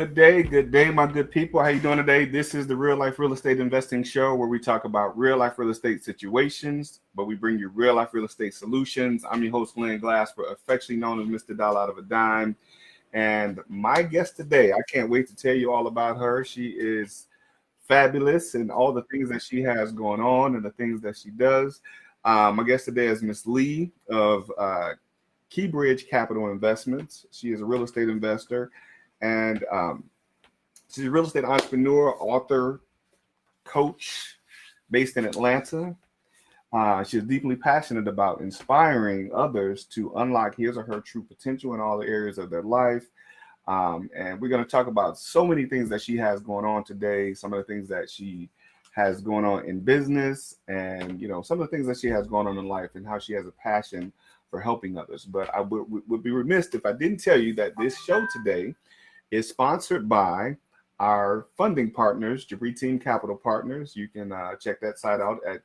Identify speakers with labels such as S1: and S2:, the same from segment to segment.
S1: good day, my good people. How you doing today? This is the Real Life Real Estate Investing Show where we talk about real life real estate situations, but we bring you real life real estate solutions. I'm your host, Glenn Glasper, affectionately known as Mr. Dollar Out of a Dime. And my guest today, I can't wait to tell you all about her. She is fabulous and all the things that she has going on and the things that she does. My guest today is Miss Lee of Keybridge Capital Investments. She is a real estate investor. And she's a real estate entrepreneur, author, coach based in Atlanta. She's deeply passionate about inspiring others to unlock his or her true potential in all the areas of their life. And we're going to talk about so many things that she has going on today, some of the things that she has going on in business, and some of the things that she has going on in life and how she has a passion for helping others. But I would be remiss if I didn't tell you that this show today is sponsored by our funding partners, Keybridge Team Capital Partners. You can check that site out at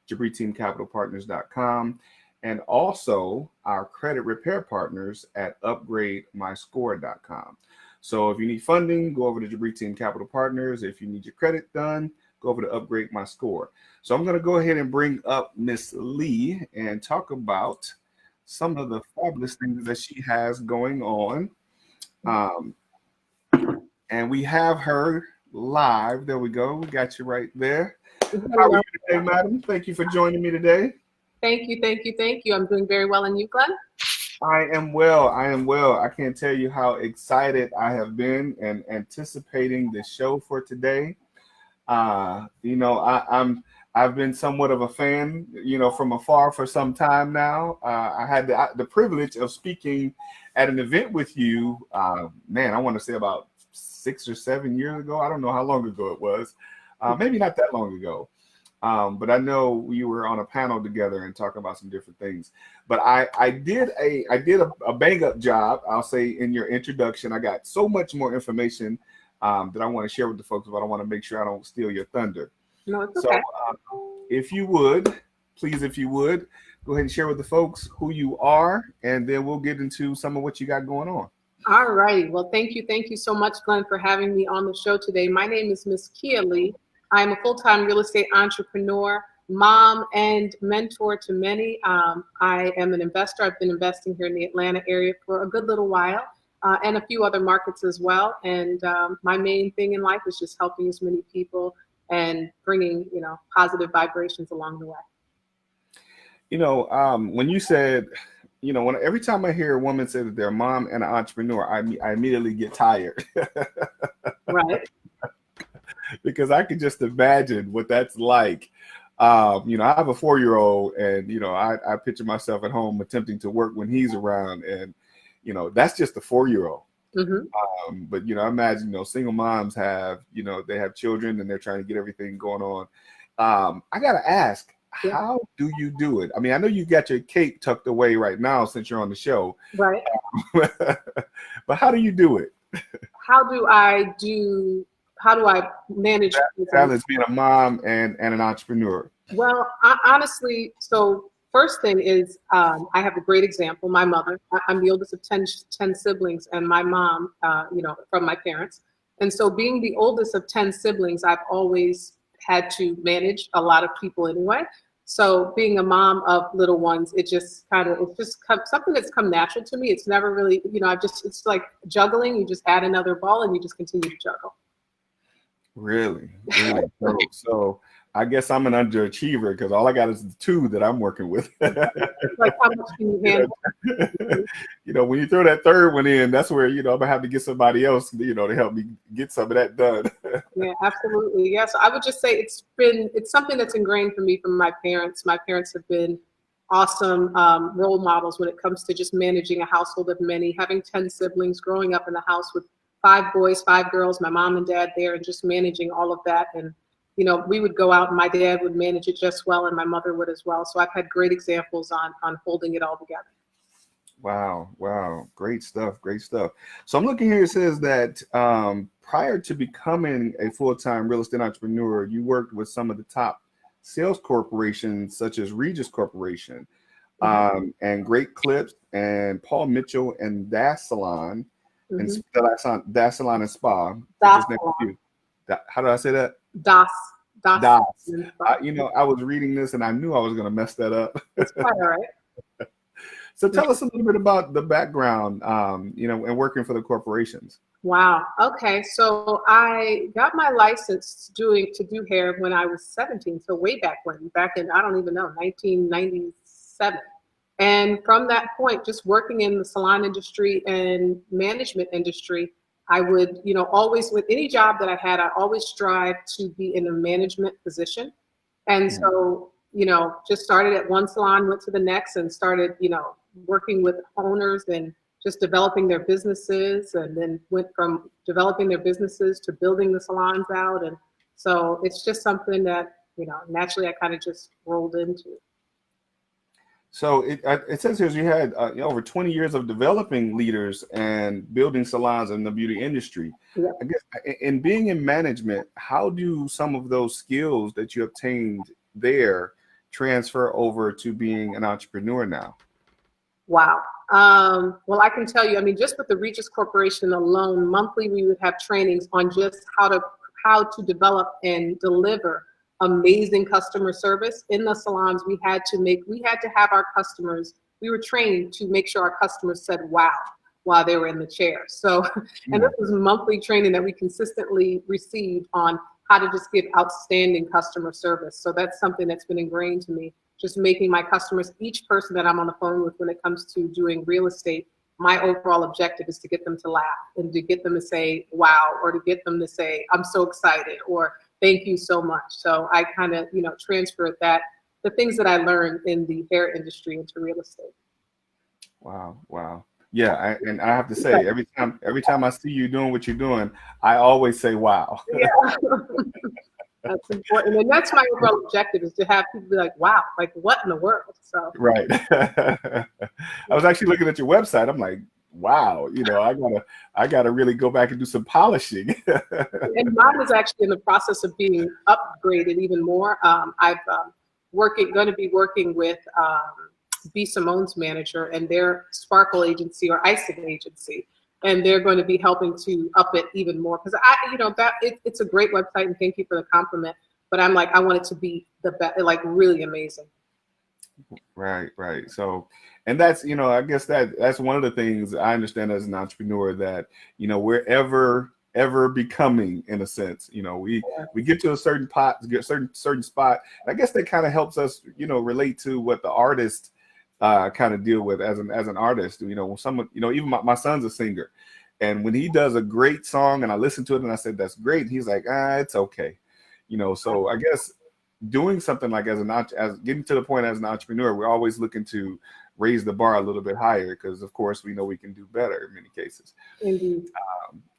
S1: KeybridgeTeamCapitalPartners.com, and also our credit repair partners at UpgradeMyScore.com. So if you need funding, go over to Keybridge Team Capital Partners. If you need your credit done, go over to Upgrade My Score. So I'm going to go ahead and bring up Miss Lee and talk about some of the fabulous things that she has going on. And we have her live. There we go. We got you right there. How are you today, madam? Thank you for joining me today.
S2: Thank you. I'm doing very well. And you, Glenn?
S1: I am well. I can't tell you how excited I have been and anticipating the show for today. I've been somewhat of a fan, from afar for some time now. I had the privilege of speaking at an event with you. I want to say about 6 or 7 years ago. I don't know how long ago it was. Maybe not that long ago. But I know we were on a panel together and talking about some different things. But I did a bang up job, I'll say, in your introduction. I got so much more information that I want to share with the folks, but I want to make sure I don't steal your thunder.
S2: No, it's okay.
S1: So if you would, go ahead and share with the folks who you are, and then we'll get into some of what you got going on.
S2: All right. Well, thank you so much, Glenn, for having me on the show today. My name is Miss Kia Lee. I'm a full-time real estate entrepreneur, mom, and mentor to many. I am an investor. I've been investing here in the Atlanta area for a good little while, and a few other markets as well. And my main thing in life is just helping as many people and bringing, positive vibrations along the way.
S1: When you said, every time I hear a woman say that they're a mom and an entrepreneur, I immediately get tired.
S2: Right.
S1: Because I can just imagine what that's like. I have a 4-year-old, and I picture myself at home attempting to work when he's around, and that's just a 4-year-old.
S2: Mm-hmm.
S1: But I imagine single moms have they have children and they're trying to get everything going on. I gotta ask, how do you do it? I mean, I know you got your cape tucked away right now since you're on the show,
S2: right?
S1: But how do you do it?
S2: How do I manage
S1: balance being a mom and an entrepreneur?
S2: Well, honestly, so first thing is I have a great example. My mother, I'm the oldest of 10 siblings, and my mom, from my parents. And so being the oldest of 10 siblings, I've always had to manage a lot of people anyway. So being a mom of little ones, it's just something that's come natural to me. It's never really, it's like juggling. You just add another ball and you just continue to juggle.
S1: Really? So I guess I'm an underachiever because all I got is the 2 that I'm working with.
S2: Like, how much can you handle?
S1: When you throw that 3rd one in, that's where, I'm gonna have to get somebody else, to help me get some of that done.
S2: Yeah, absolutely. Yeah. So I would just say it's something that's ingrained for me from my parents. My parents have been awesome role models when it comes to just managing a household of many, having 10 siblings, growing up in the house with 5 boys, 5 girls, my mom and dad there, and just managing all of that. And, we would go out and my dad would manage it just well, and my mother would as well. So I've had great examples on holding it all together.
S1: Wow. Great stuff. So I'm looking here, it says that prior to becoming a full-time real estate entrepreneur, you worked with some of the top sales corporations such as Regis Corporation, and Great Clips and Paul Mitchell and Das Salon. and
S2: Mm-hmm.
S1: Das Salon and Spa, which
S2: Das
S1: is next to
S2: Salon.
S1: you. How do I say that?
S2: Das. Das.
S1: Das.
S2: Spa.
S1: I was reading this and I knew I was going to mess that up.
S2: It's quite all right.
S1: So tell us a little bit about the background, and working for the corporations.
S2: Wow. Okay. So I got my license to do hair when I was 17. So way back in, I don't even know, 1997. And from that point, just working in the salon industry and management industry, I would, always with any job that I had, I always strive to be in a management position. And
S1: Mhm.
S2: so, just started at one salon, went to the next, and started, working with owners and just developing their businesses, and then went from developing their businesses to building the salons out. And so it's just something that, naturally I kind of just rolled into.
S1: So it says here you had over 20 years of developing leaders and building salons in the beauty industry.
S2: Yeah.
S1: I guess in being in management, how do some of those skills that you obtained there transfer over to being an entrepreneur now?
S2: Wow. Well, I can tell you, I mean, just with the Regis Corporation alone, monthly we would have trainings on just how to develop and deliver amazing customer service in the salons. We had to have our customers. We were trained to make sure our customers said "wow" while they were in the chair. So, and this was monthly training that we consistently received on how to just give outstanding customer service. So that's something that's been ingrained to me. Just making my customers, each person that I'm on the phone with when it comes to doing real estate, my overall objective is to get them to laugh and to get them to say, wow, or to get them to say, I'm so excited, or thank you so much. So I kind of, transferred the things that I learned in the hair industry into real estate.
S1: Wow. Yeah, and I have to say, every time I see you doing what you're doing, I always say, wow.
S2: Yeah. That's important. And that's my overall objective, is to have people be like, wow, like what in the world? So
S1: Right. I was actually looking at your website. I'm like, wow, I gotta really go back and do some polishing.
S2: and mine is actually in the process of being upgraded even more. I've going to be working with B. Simone's manager and their Sparkle agency or icing agency, and they're going to be helping to up it even more, because it's a great website, and thank you for the compliment. But I'm like, I want it to be the best, like really amazing.
S1: Right. So, and that's, I guess that's one of the things I understand as an entrepreneur, that, we're ever becoming, in a sense. We get to a certain certain spot. And I guess that kind of helps us, relate to what the artist kind of deal with as an artist. Someone, even my son's a singer, and when he does a great song and I listen to it and I said, that's great, he's like, it's okay. So I guess doing something like as getting to the point as an entrepreneur, we're always looking to raise the bar a little bit higher, because of course we know we can do better in many cases.
S2: Indeed.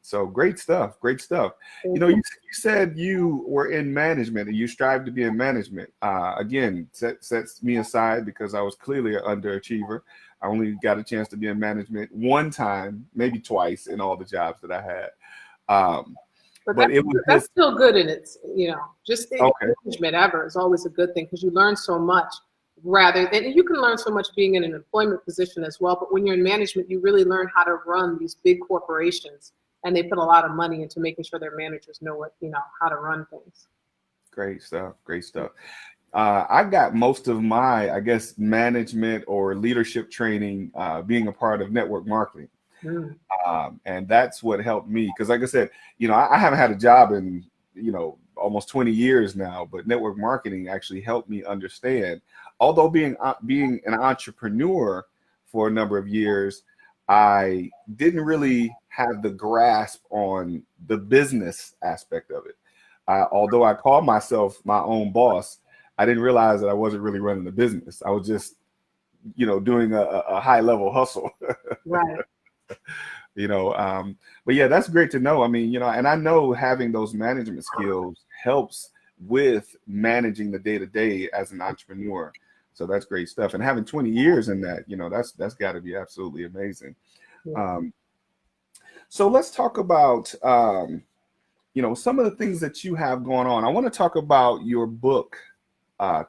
S1: So great stuff. You said you were in management and you strive to be in management. Again, sets me aside, because I was clearly an underachiever. I only got a chance to be in management one time, maybe twice, in all the jobs that I had. But
S2: that's still good in its, just the
S1: okay.
S2: management ever is always a good thing, because you learn so much, and you can learn so much being in an employment position as well. But when you're in management, you really learn how to run these big corporations, and they put a lot of money into making sure their managers know how to run things.
S1: Great stuff. I got most of my, I guess, management or leadership training being a part of network marketing. And that's what helped me, because like I said, I haven't had a job in, almost 20 years now, but network marketing actually helped me understand. Although being an entrepreneur for a number of years, I didn't really have the grasp on the business aspect of it. Although I called myself my own boss, I didn't realize that I wasn't really running the business. I was just, doing a high level hustle.
S2: Right.
S1: But yeah, that's great to know. I mean, and I know having those management skills helps with managing the day to day as an entrepreneur. So that's great stuff. And having 20 years in that, that's got to be absolutely amazing.
S2: Yeah.
S1: So let's talk about, some of the things that you have going on. I want to talk about your book,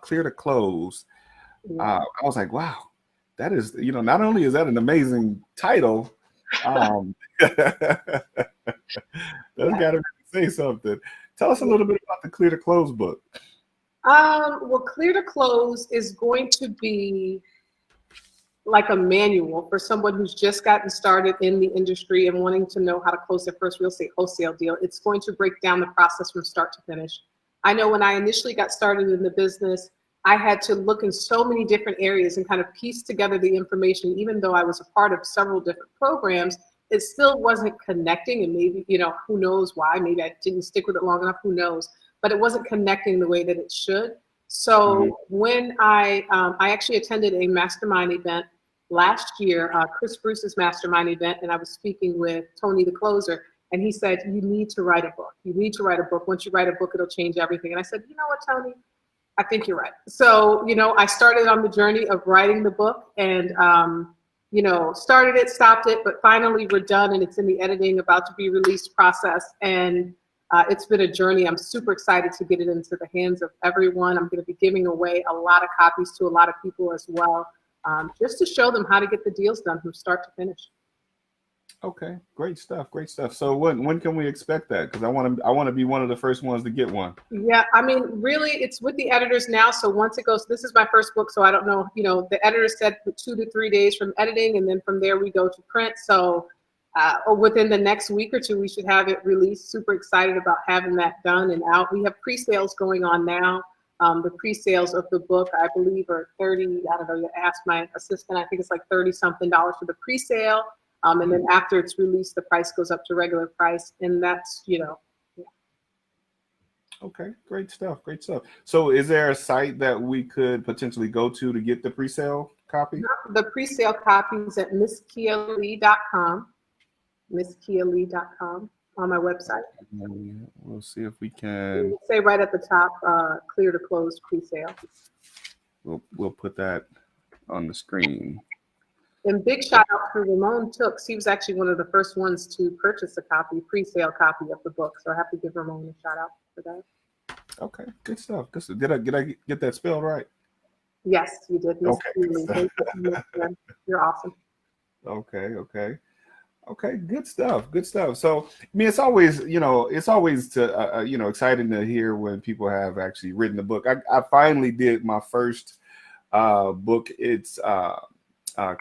S1: Clear to Close.
S2: Yeah.
S1: I was like, wow, that is, not only is that an amazing title, Um, that's
S2: Yeah.
S1: got to say something. Tell us a little bit about the Clear to Close book.
S2: Well, Clear to Close is going to be like a manual for someone who's just gotten started in the industry and wanting to know how to close their first real estate wholesale deal. It's going to break down the process from start to finish. I know when I initially got started in the business, I had to look in so many different areas and kind of piece together the information. Even though I was a part of several different programs, it still wasn't connecting. And maybe, who knows why? Maybe I didn't stick with it long enough, who knows? But it wasn't connecting the way that it should.
S1: Mhm.
S2: So when I actually attended a mastermind event last year, Chris Bruce's mastermind event, and I was speaking with Tony the closer, and he said, you need to write a book. You need to write a book. Once you write a book, it'll change everything. And I said, you know what, Tony? I think you're right. So, I started on the journey of writing the book and, started it, stopped it, but finally we're done and it's in the editing, about to be released process. And it's been a journey. I'm super excited to get it into the hands of everyone. I'm going to be giving away a lot of copies to a lot of people as well, just to show them how to get the deals done from start to finish.
S1: Okay, great stuff, great stuff. So when can we expect that? Because I want to be one of the first ones to get one.
S2: Yeah, I mean, really, it's with the editors now. So once it goes, this is my first book, so I don't know. The editor said 2 to 3 days from editing, and then from there we go to print. So within the next week or two, we should have it released. Super excited about having that done and out. We have pre-sales going on now. The pre-sales of the book, I believe, are 30. I don't know. You asked my assistant. I think it's like $30-something for the pre-sale. And then after it's released, the price goes up to regular price, and that's Yeah.
S1: Okay, great stuff, great stuff. So is there a site that we could potentially go to get the pre-sale copy?
S2: The pre-sale copies at misskialee.com, misskialee.com on my website.
S1: We'll see if we can.
S2: It'll say right at the top, clear to close pre-sale.
S1: We'll put that on the screen.
S2: And big shout out to Ramon Tooks. He was actually one of the first ones to purchase a pre-sale copy of the book. So I have to give Ramon a shout out for that.
S1: Okay, good stuff. Good stuff. Did I get that spelled right?
S2: Yes, you did.
S1: Okay.
S2: You're awesome.
S1: Okay, good stuff. Good stuff. So, I mean, it's always, exciting to hear when people have actually written a book. I finally did my first book. It's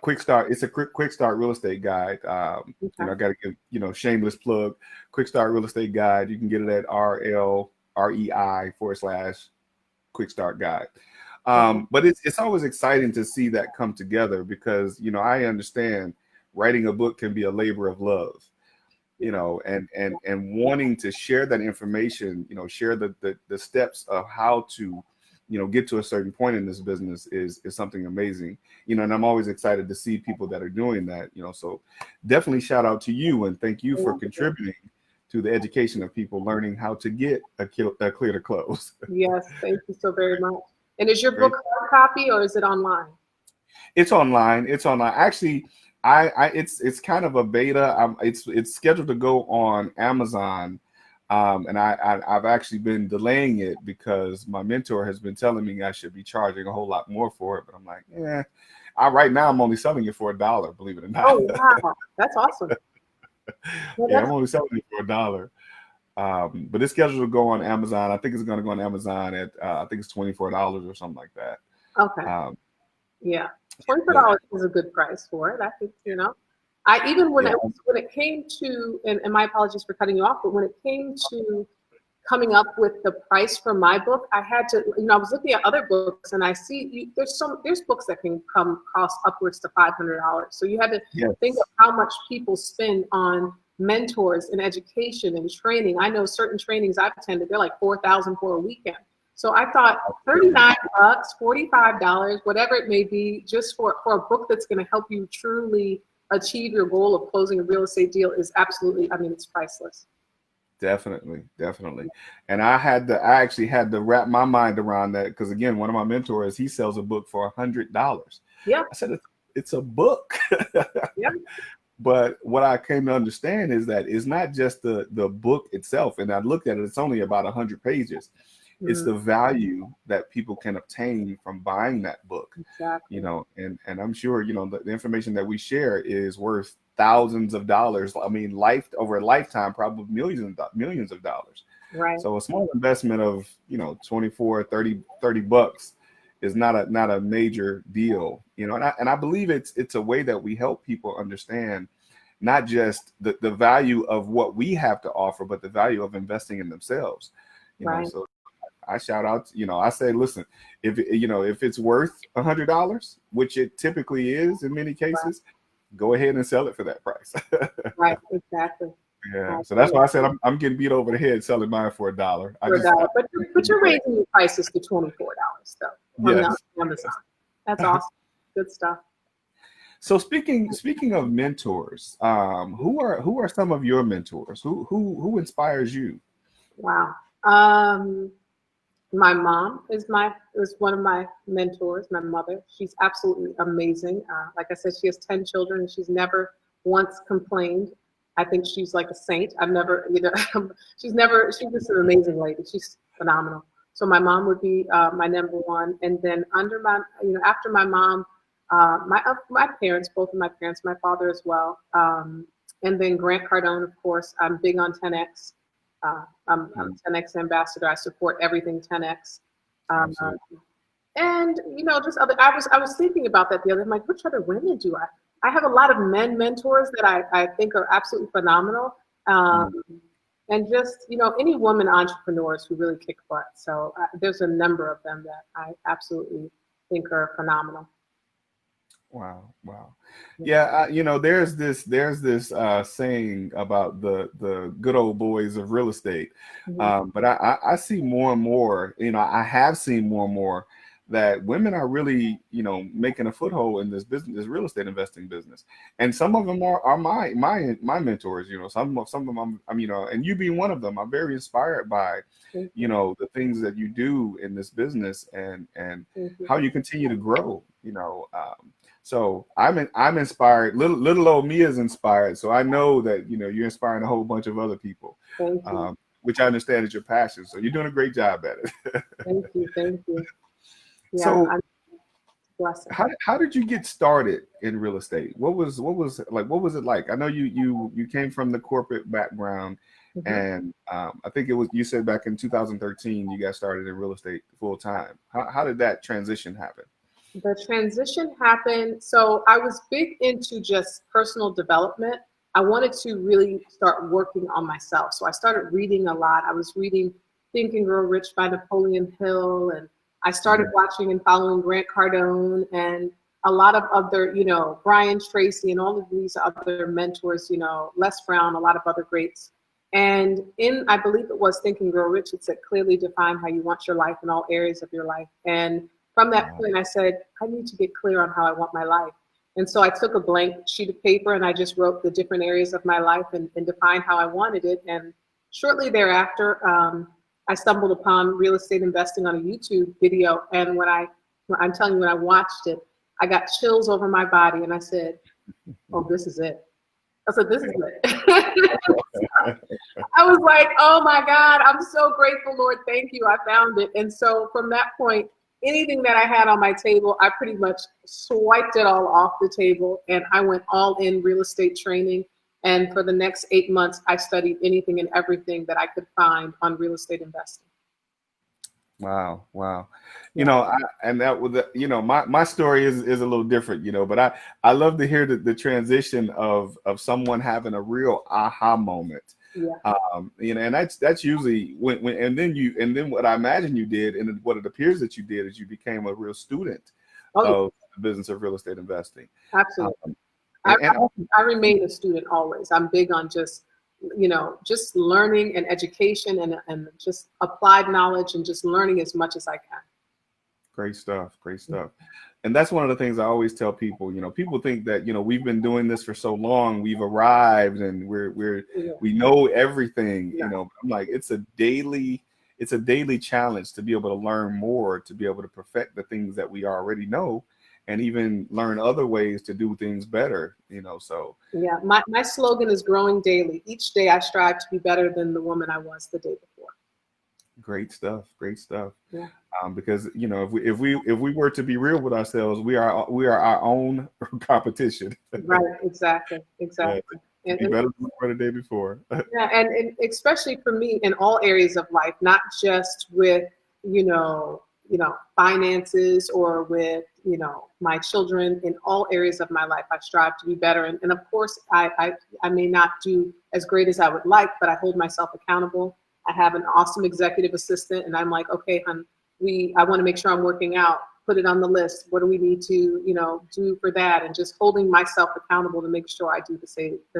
S1: quick start. It's a quick start real estate guide. I got to give, shameless plug, quick start real estate guide. You can get it at RLREI/quick start guide. But it's always exciting to see that come together because, I understand writing a book can be a labor of love, and wanting to share that information, share the steps of how to, get to a certain point in this business is something amazing, and I'm always excited to see people that are doing that, so definitely shout out to you and thank you for contributing to the education of people learning how to get a clear to close.
S2: Yes, thank you so very much. And is your book hard copy or is it online?
S1: It's online. Actually, it's kind of a beta. It's scheduled to go on Amazon, and I've actually been delaying it because my mentor has been telling me I should be charging a whole lot more for it. But I'm like, right now I'm only selling it for $1, believe it or not.
S2: Oh wow, that's awesome.
S1: Yeah, I'm only selling it for $1. But it's scheduled to go on Amazon. I think it's going to go on Amazon at I think it's $24 or something like that.
S2: Okay. Yeah, $24 is a good price for it. I think I even when it came to and my apologies for cutting you off, but when it came to coming up with the price for my book, I had to I was looking at other books and I see there's books that can cost upwards to $500. So you had to think of how much people spend on mentors and education and training. I know certain trainings I've attended, they're like $4,000 for a weekend. So I thought $39, $45, whatever it may be, just for a book that's going to help you truly achieve your goal of closing a real estate deal is absolutely, it's priceless.
S1: Definitely. And I actually had to wrap my mind around that because again, one of my mentors, he sells a book for $100.
S2: Yeah.
S1: I said, it's a book.
S2: Yeah.
S1: But what I came to understand is that it's not just the book itself. And I looked at it, it's only about 100 pages. Mm-hmm. It's the value that people can obtain from buying that book.
S2: Exactly.
S1: And I'm sure, the information that we share is worth thousands of dollars. I mean, over a lifetime, probably millions of dollars.
S2: Right.
S1: So a small investment of, 24, 30 bucks is not a major deal, and I believe it's a way that we help people understand not just the value of what we have to offer, but the value of investing in themselves.
S2: Right.
S1: So I shout out, I say, listen, if it's worth $100, which it typically is in many cases, go ahead and sell it for that price.
S2: Right. Exactly.
S1: Yeah. So that's why I said I'm getting beat over the head selling mine for $1.
S2: But you're raising your prices to $24 though on
S1: Yes.
S2: Amazon. That's awesome. Good stuff.
S1: So speaking of mentors, who are some of your mentors? Who inspires you?
S2: Wow. My mom is one of my mentors. My mother, she's absolutely amazing. Like I said, she has 10 children, and she's never once complained. I think she's like a saint. I've never, she's just an amazing lady. She's phenomenal. So my mom would be my number one, and then after my mom, my parents, both of my parents, my father as well, and then Grant Cardone, of course. I'm big on 10X. I'm a 10X ambassador. I support everything 10X. And just other. I was thinking about that the other. I'm like, which other women do I have a lot of men mentors that I think are absolutely phenomenal. And just any woman entrepreneurs who really kick butt. So there's a number of them that I absolutely think are phenomenal.
S1: Wow. Yeah, there's this saying about the good old boys of real estate, but I see more and more. I have seen more and more that women are really making a foothold in this business, this real estate investing business, and some of them are my mentors. Some of them and you being one of them. I'm very inspired by the things that you do in this business and how you continue to grow. So I'm inspired. Little old me is inspired. So I know that you're inspiring a whole bunch of other people, which I understand is your passion. So you're doing a great job at it.
S2: Thank you. Yeah,
S1: so
S2: I'm blessed.
S1: How did you get started in real estate? What was it like? I know you came from the corporate background, and I think you said back in 2013 you got started in real estate full time. How did that transition happen?
S2: The transition happened. So I was big into just personal development. I wanted to really start working on myself. So I started reading a lot. I was reading Think and Grow Rich by Napoleon Hill, and I started watching and following Grant Cardone and a lot of other, Brian Tracy and all of these other mentors, Les Brown, a lot of other greats. And I believe it was Think and Grow Rich, it said clearly define how you want your life in all areas of your life. And from that point, I said, I need to get clear on how I want my life. And so I took a blank sheet of paper and I just wrote the different areas of my life and defined how I wanted it. And shortly thereafter, I stumbled upon real estate investing on a YouTube video. And I'm telling you, when I watched it, I got chills over my body. And I said, oh, this is it. I said, this is it. I was like, oh my God, I'm so grateful, Lord. Thank you. I found it. And so from that point, anything that I had on my table, I pretty much swiped it all off the table, and I went all in real estate training. And for the next 8 months, I studied anything and everything that I could find on real estate investing.
S1: Wow. And that was, my story is a little different, but I love to hear the transition of someone having a real aha moment.
S2: Yeah.
S1: And that's usually when and then what I imagine you did, and what it appears that you did, is you became a real student of the business of real estate investing.
S2: Absolutely. I remain a student always. I'm big on just learning and education and just applied knowledge and just learning as much as I can.
S1: Great stuff. And that's one of the things I always tell people. People think that we've been doing this for so long, we've arrived and we know everything. I'm like, it's a daily challenge to be able to learn more, to be able to perfect the things that we already know, and even learn other ways to do things better. So
S2: yeah, my slogan is growing daily. Each day I strive to be better than the woman I was the day before.
S1: Great stuff. Great stuff.
S2: Yeah.
S1: Because if we were to be real with ourselves, we are our own competition.
S2: Right. Exactly.
S1: Yeah,
S2: Exactly.
S1: to be better than the day before.
S2: Yeah, and especially for me in all areas of life, not just with finances or with my children. In all areas of my life, I strive to be better, and of course, I may not do as great as I would like, but I hold myself accountable. I have an awesome executive assistant, and I'm like, okay, hon, I want to make sure I'm working out. Put it on the list. What do we need to do for that? And just holding myself accountable to make sure I do the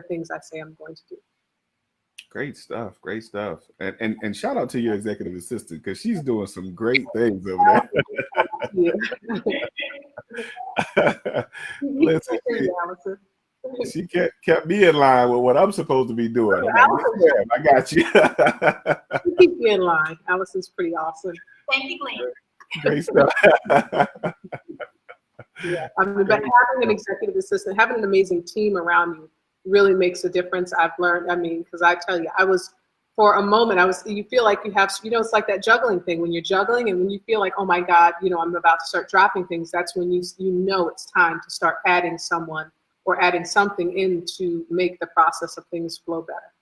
S2: things I say I'm going to do.
S1: Great stuff. Great stuff. And shout out to your executive assistant because she's doing some great things over
S2: Yeah.
S1: there. Listen, she kept me in line with what I'm supposed to be doing. I'm like, yes, ma'am, I got you.
S2: You keep me in line. Allison's pretty awesome.
S3: Thank you, Glenn.
S1: Great stuff.
S2: Yeah, I mean, but having an executive assistant, having an amazing team around you really makes a difference. I've learned, I mean, because I tell you, for a moment, you feel like you have, it's like that juggling thing when you're juggling and when you feel like, oh my God, I'm about to start dropping things. That's when you know it's time to start adding someone or adding something in to make the process of things flow better.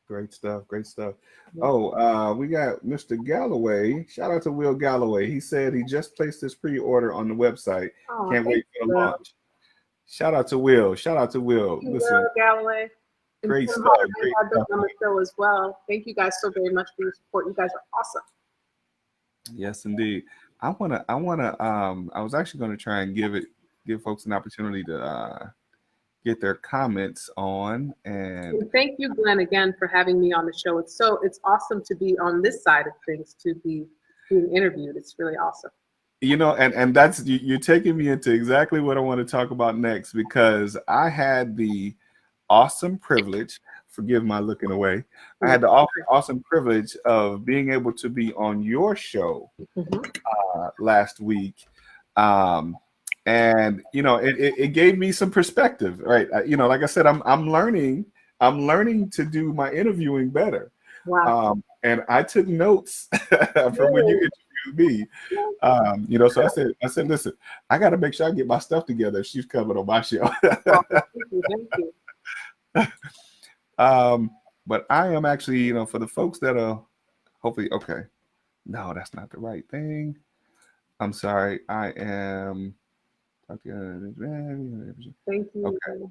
S1: Great stuff. Great stuff.
S2: Yeah.
S1: Oh, we got Mr. Galloway. Shout out to Will Galloway. He said he just placed his pre-order on the website.
S2: Oh,
S1: Can't wait for the launch. Shout out to Will. Shout out to Will. Listen,
S2: Will Galloway.
S1: Great stuff. Great stuff.
S2: On the show as well. Thank you guys so very much for your support. You guys are awesome.
S1: Yes, indeed. I was actually going to try and give folks an opportunity to get their comments on. And
S2: thank you, Glenn, again for having me on the show. It's awesome to be on this side of things, to be being interviewed. It's really awesome.
S1: And that's you're taking me into exactly what I want to talk about next, because I had the awesome privilege, forgive my looking away, I had the awesome privilege of being able to be on your show last week. And it gave me some perspective, right? Like I said, I'm learning to do my interviewing better.
S2: Wow.
S1: And I took notes from when you interviewed me. So I said, listen, I got to make sure I get my stuff together if she's coming on my show.
S2: Thank you.
S1: But I am actually, for the folks that are hopefully okay. No, that's not the right thing. I'm sorry. I am.
S2: Thank you.
S1: Okay.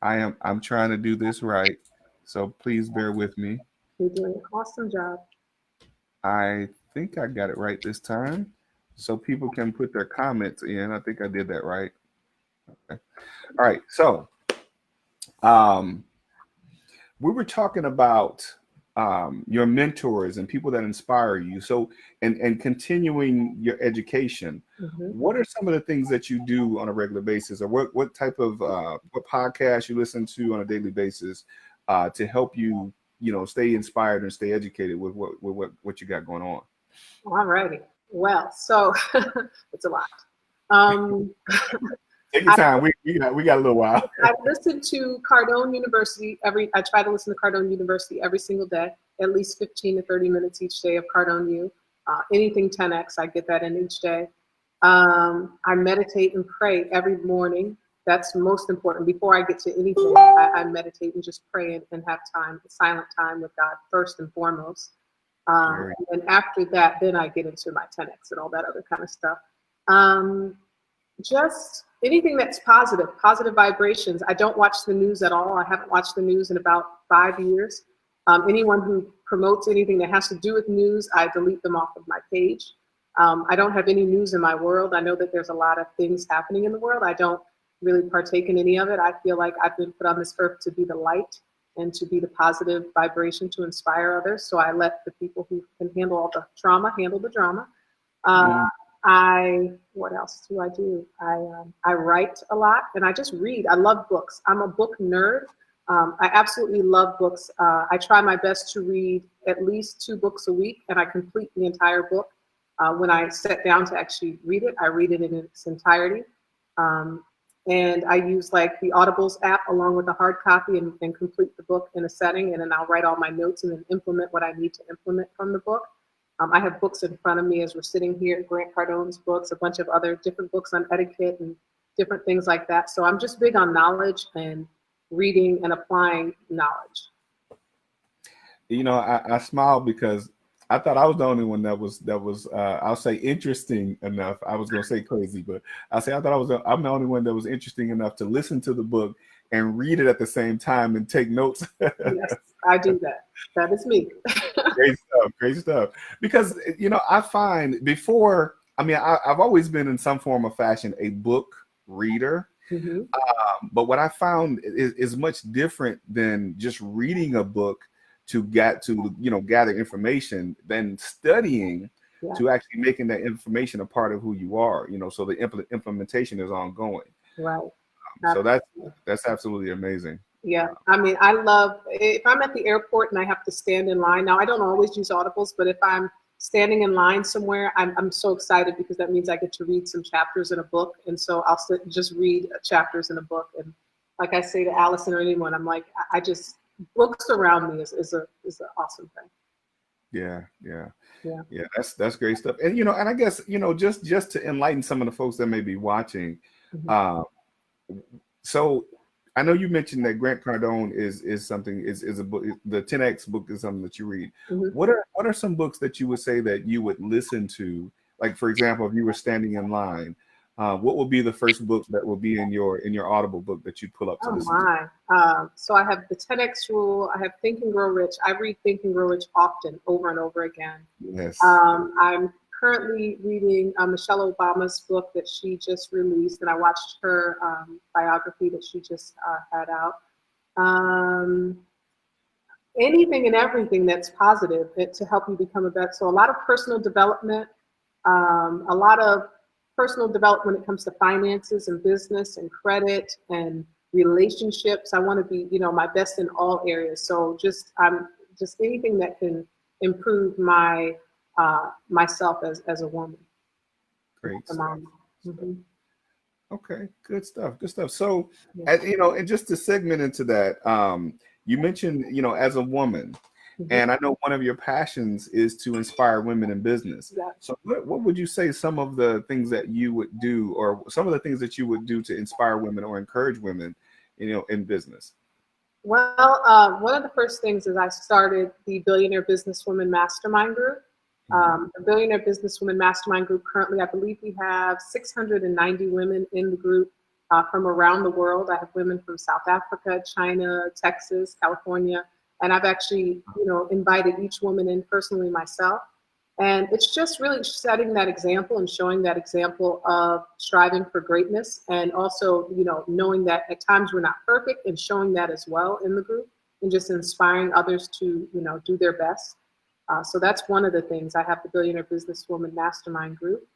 S1: I'm trying to do this right, so please bear with me.
S2: You're doing an awesome job.
S1: I think I got it right this time, so people can put their comments in. I think I did that right. Okay. All right. So, we were talking about your mentors and people that inspire you. So, and continuing your education. What are some of the things that you do on a regular basis, or what type of what podcasts you listen to on a daily basis to help you, stay inspired and stay educated with what you got going on?
S2: All righty. Well, so it's a lot.
S1: Take your time. We got a little while.
S2: I listen to Cardone University I try to listen to Cardone University every single day, at least 15 to 30 minutes each day of Cardone U. Anything 10X, I get that in each day. I meditate and pray every morning. That's most important. Before I get to anything, I meditate and just pray and have silent time with God first and foremost. And after that, then I get into my 10X and all that other kind of stuff. Just anything that's positive vibrations. I don't watch the news at all. I haven't watched the news in about 5 years. Anyone who promotes anything that has to do with news, I delete them off of my page. I don't have any news in my world. I know that there's a lot of things happening in the world. I don't really partake in any of it. I feel like I've been put on this earth to be the light and to be the positive vibration to inspire others. So I let the people who can handle all the trauma handle the drama. What else do I do? I write a lot and I just read. I love books. I'm a book nerd. I absolutely love books. I try my best to read at least 2 books a week, and I complete the entire book. When I sit down to actually read it, I read it in its entirety. And I use like the Audibles app along with the hard copy and complete the book in a setting. And then I'll write all my notes and then implement what I need to implement from the book. I have books in front of me as we're sitting here, Grant Cardone's books, a bunch of other different books on etiquette and different things like that. So I'm just big on knowledge and reading and applying knowledge.
S1: You know, I smile because I thought I was the only one that was I'll say interesting enough. I was gonna say crazy, but I thought I'm the only one that was interesting enough to listen to the book and read it at the same time and take notes.
S2: Yes, I do that. That is me.
S1: Great stuff, great stuff. Because you know, I find before, I mean, I've always been in some form of fashion a book reader.
S2: Mm-hmm.
S1: But what I found is much different than just reading a book to gather information than studying
S2: Yeah.
S1: to actually making that information a part of who you are, you know, so the implementation is ongoing.
S2: Right.
S1: So that's absolutely amazing.
S2: Yeah, I mean, I love if I'm at the airport and I have to stand in line. Now, I don't always use Audibles, but if I'm standing in line somewhere, I'm so excited because that means I get to read some chapters in a book. And so I'll sit and just read chapters in a book. And like I say to Allison or anyone, I'm like, I just books around me is an awesome thing.
S1: Yeah. That's great stuff. And you know, and I guess you know, just to enlighten some of the folks that may be watching.
S2: Mm-hmm.
S1: So I know you mentioned that Grant Cardone is a book. The 10X book is something that you read.
S2: Mm-hmm.
S1: What are some books that you would say that you would listen to? Like, for example, if you were standing in line, what would be the first book that will be in your Audible book that you'd pull up to
S2: Oh
S1: listen to?
S2: my. So I have the 10X rule. I have Think and Grow Rich. I read Think and Grow Rich often, over and over again.
S1: Yes.
S2: I'm currently reading Michelle Obama's book that she just released, and I watched her biography that she just had out. Anything and everything that's positive to help you become a better. So a lot of personal development, a lot of personal development when it comes to finances and business and credit and relationships. I want to be, my best in all areas. So just anything that can improve my myself as a woman.
S1: Great
S2: as a
S1: stuff.
S2: mom. Mm-hmm.
S1: Okay, good stuff. Good stuff. So,
S2: Yeah.
S1: and just to segment into that, you mentioned, as a woman,
S2: Mm-hmm.
S1: and I know one of your passions is to inspire women in business.
S2: Yeah.
S1: So, what would you say some of the things that you would do, or some of the things that you would do to inspire women or encourage women, in business?
S2: Well, one of the first things is I started the Billionaire Businesswoman Mastermind Group. The Billionaire Businesswoman Mastermind Group, currently, I believe we have 690 women in the group from around the world. I have women from South Africa, China, Texas, California, and I've actually, invited each woman in personally myself. And it's just really setting that example and showing that example of striving for greatness, and also, knowing that at times we're not perfect, and showing that as well in the group, and just inspiring others to, do their best. So that's one of the things. I have the Billionaire Businesswoman Mastermind Group,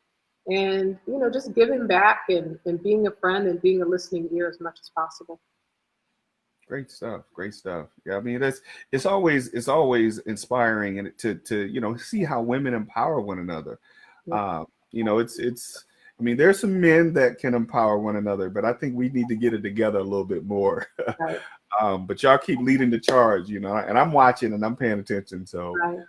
S2: and just giving back and being a friend and being a listening ear as much as possible.
S1: Great stuff. Great stuff. Yeah, I mean, it's always inspiring, and to see how women empower one another.
S2: Yeah.
S1: It's I mean, there's some men that can empower one another, but I think we need to get it together a little bit more.
S2: Right.
S1: But y'all keep leading the charge, and I'm watching and I'm paying attention. So,
S2: Right.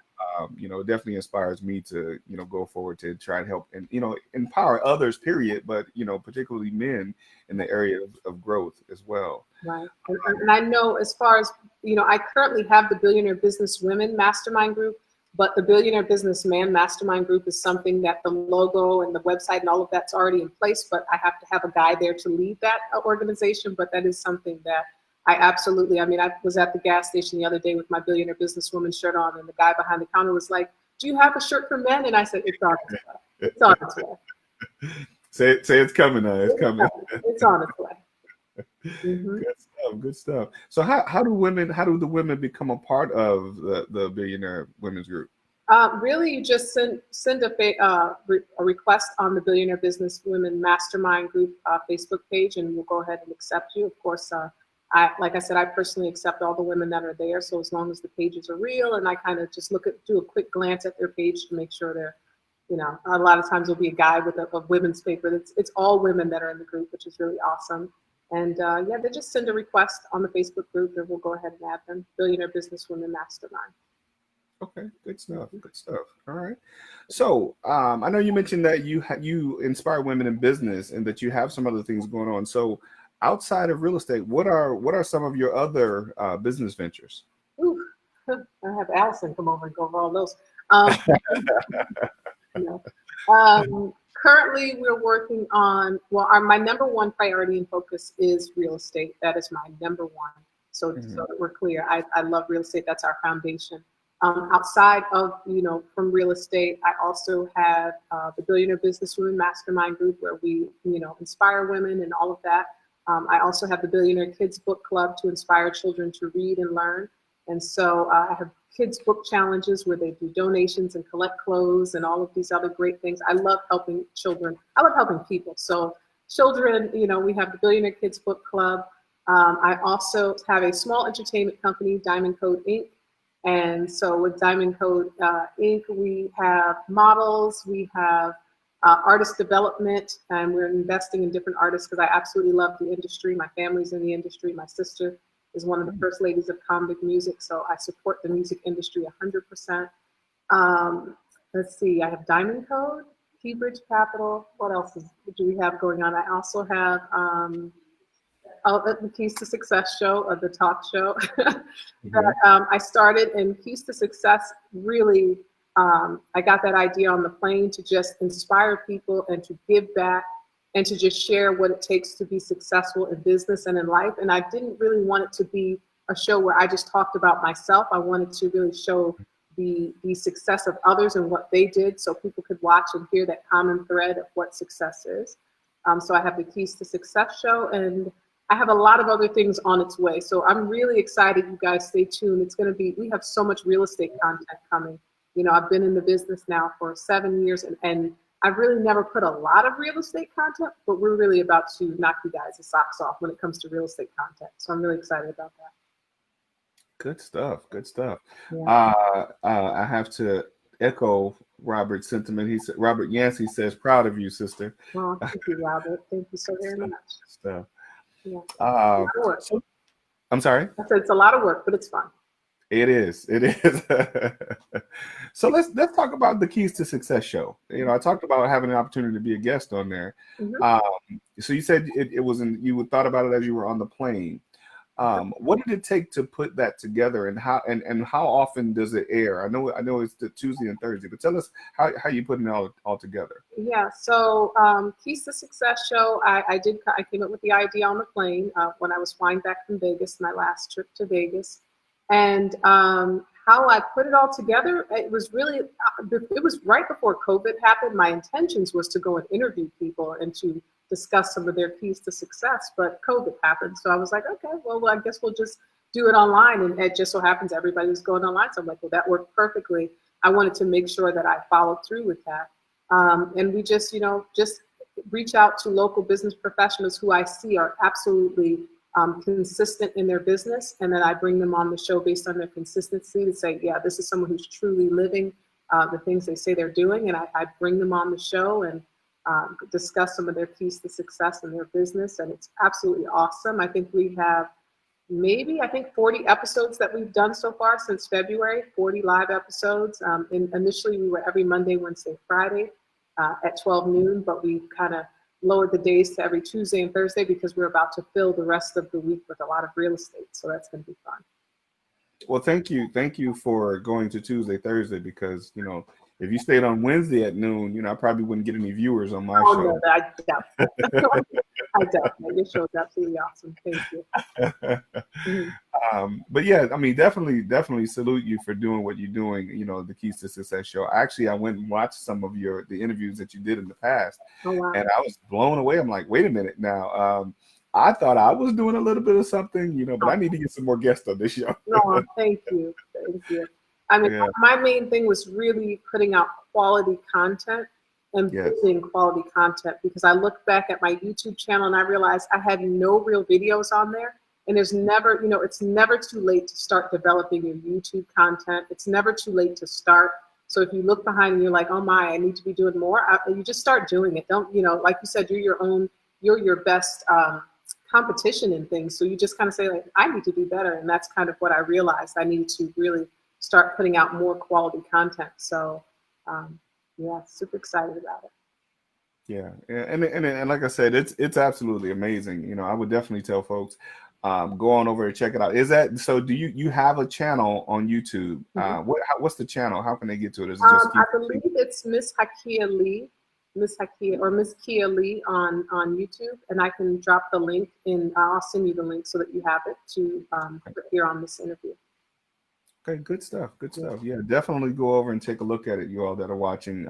S1: it definitely inspires me to, go forward to try and help and, empower others, period. But, particularly men in the area of growth as well.
S2: Right. And I know, as far as, I currently have the Billionaire Business Women Mastermind Group, but the Billionaire Businessman Mastermind Group is something that the logo and the website and all of that's already in place, but I have to have a guy there to lead that organization. But that is something that I absolutely, I was at the gas station the other day with my Billionaire Businesswoman shirt on, and the guy behind the counter was like, "Do you have a shirt for men?" And I said, "It's on its way. It's on its way."
S1: Say it's coming now. It's coming.
S2: It's on its way. Mm-hmm.
S1: Good stuff. So how do the women become a part of the Billionaire Women's Group?
S2: Really, you just send a request on the Billionaire Business Women Mastermind Group Facebook page, and we'll go ahead and accept you. Of course, like I said, I personally accept all the women that are there. So as long as the pages are real, and I kind of just do a quick glance at their page to make sure they're, you know, a lot of times there'll be a guy with a women's paper. It's all women that are in the group, which is really awesome. And yeah, they just send a request on the Facebook group, and we'll go ahead and add them. Billionaire Businesswomen Mastermind.
S1: Okay, good stuff. Good stuff. All right. So I know you mentioned that you inspire women in business and that you have some other things going on. So outside of real estate, what are some of your other business ventures?
S2: Ooh, I have Allison come over and go over all those. Um, no. Currently, we're working on, well, my number one priority and focus is real estate. That is my number one. So that we're clear, I love real estate. That's our foundation. Outside of, you know, from real estate, I also have the Billionaire Businesswomen Mastermind Group, where we, you know, inspire women and all of that. I also have the Billionaire Kids Book Club to inspire children to read and learn. And so I have kids book challenges where they do donations and collect clothes and all of these other great things. I love helping children. I love helping people. So children, you know, we have the Billionaire Kids Book Club. I also have a small entertainment company, Diamond Code Inc. And so with Diamond Code Inc., we have models, we have artist development, and we're investing in different artists because I absolutely love the industry. My family's in the industry. My sister is one of the first ladies of convict music, so I support the music industry 100%. Let's see, I have Diamond Code, Keybridge Capital. What else do we have going on? I also have the Keys to Success show, or the talk show that I started. And Keys to Success really, I got that idea on the plane to just inspire people and to give back and to just share what it takes to be successful in business and in life. And I didn't really want it to be a show where I just talked about myself. I wanted to really show the success of others and what they did, so people could watch and hear that common thread of what success is. So I have the Keys to Success show, and I have a lot of other things on its way. So I'm really excited. You guys stay tuned. It's going to be, we have so much real estate content coming. You know, I've been in the business now for 7 years, and I've really never put a lot of real estate content, but we're really about to knock you guys' socks off when it comes to real estate content. So I'm really excited about that.
S1: Good stuff. Good stuff.
S2: Yeah.
S1: I have to echo Robert's sentiment. He said, Robert Yancey says, "Proud of you, sister."
S2: Well, thank you, Robert. Thank you so very much.
S1: Stuff.
S2: Yeah.
S1: So, I'm sorry.
S2: I said it's a lot of work, but it's fun.
S1: It is. It is. So let's talk about the Keys to Success show. You know, I talked about having an opportunity to be a guest on there. So you said it was you thought about it as you were on the plane. What did it take to put that together, and how often does it air? I know it's the Tuesday and Thursday, but tell us how you putting it all together.
S2: Yeah, so Keys to Success show, I came up with the idea on the plane when I was flying back from Vegas, my last trip to Vegas. And how I put it all together, it was right before COVID happened. My intentions was to go and interview people and to discuss some of their keys to success, but COVID happened. So I was like, okay, well, I guess we'll just do it online. And it just so happens everybody was going online. So I'm like, well, that worked perfectly. I wanted to make sure that I followed through with that. And we just reach out to local business professionals who I see are absolutely consistent in their business. And then I bring them on the show based on their consistency to say, yeah, this is someone who's truly living the things they say they're doing. And I bring them on the show and discuss some of their keys to success in their business. And it's absolutely awesome. I think we have 40 episodes that we've done so far since February, 40 live episodes. Initially, we were every Monday, Wednesday, Friday at 12 noon, but we kind of lowered the days to every Tuesday and Thursday because we're about to fill the rest of the week with a lot of real estate. So that's going to be fun.
S1: Well, thank you for going to Tuesday, Thursday, because, you know, if you stayed on Wednesday at noon, you know, I probably wouldn't get any viewers on my show.
S2: No, I doubt that. I doubt that. Your show is absolutely awesome. Thank you.
S1: But yeah, I mean, definitely salute you for doing what you're doing. You know, the Keys to Success show. Actually, I went and watched some of the interviews that you did in the past, and I was blown away. I'm like, wait a minute now. I thought I was doing a little bit of something, you know, but I need to get some more guests on this show.
S2: No, thank you. I mean, my main thing was really putting out quality content and building quality content, because I look back at my YouTube channel and I realized I had no real videos on there. And there's never, you know, it's never too late to start developing your YouTube content. It's never too late to start So if you look behind and you're like, oh my, I need to be doing more, you just start doing it. Don't, like you said, you're your best competition in things. So you just kind of say, like, I need to do better. And that's kind of what I realized. I needed to really start putting out more quality content. So yeah, super excited about it.
S1: Yeah, and like I said, it's absolutely amazing. I would definitely tell folks, go on over and check it out. Is that so? Do you have a channel on YouTube? What's the channel? How can they get to it? Is it just
S2: I believe it's Miss Hakia Lee, Miss Hakia or Miss Kia Lee on YouTube, and I can drop the link and I'll send you the link so that you have it to put here on this interview.
S1: Okay, good stuff. Good stuff. Yeah, definitely go over and take a look at it, you all that are watching.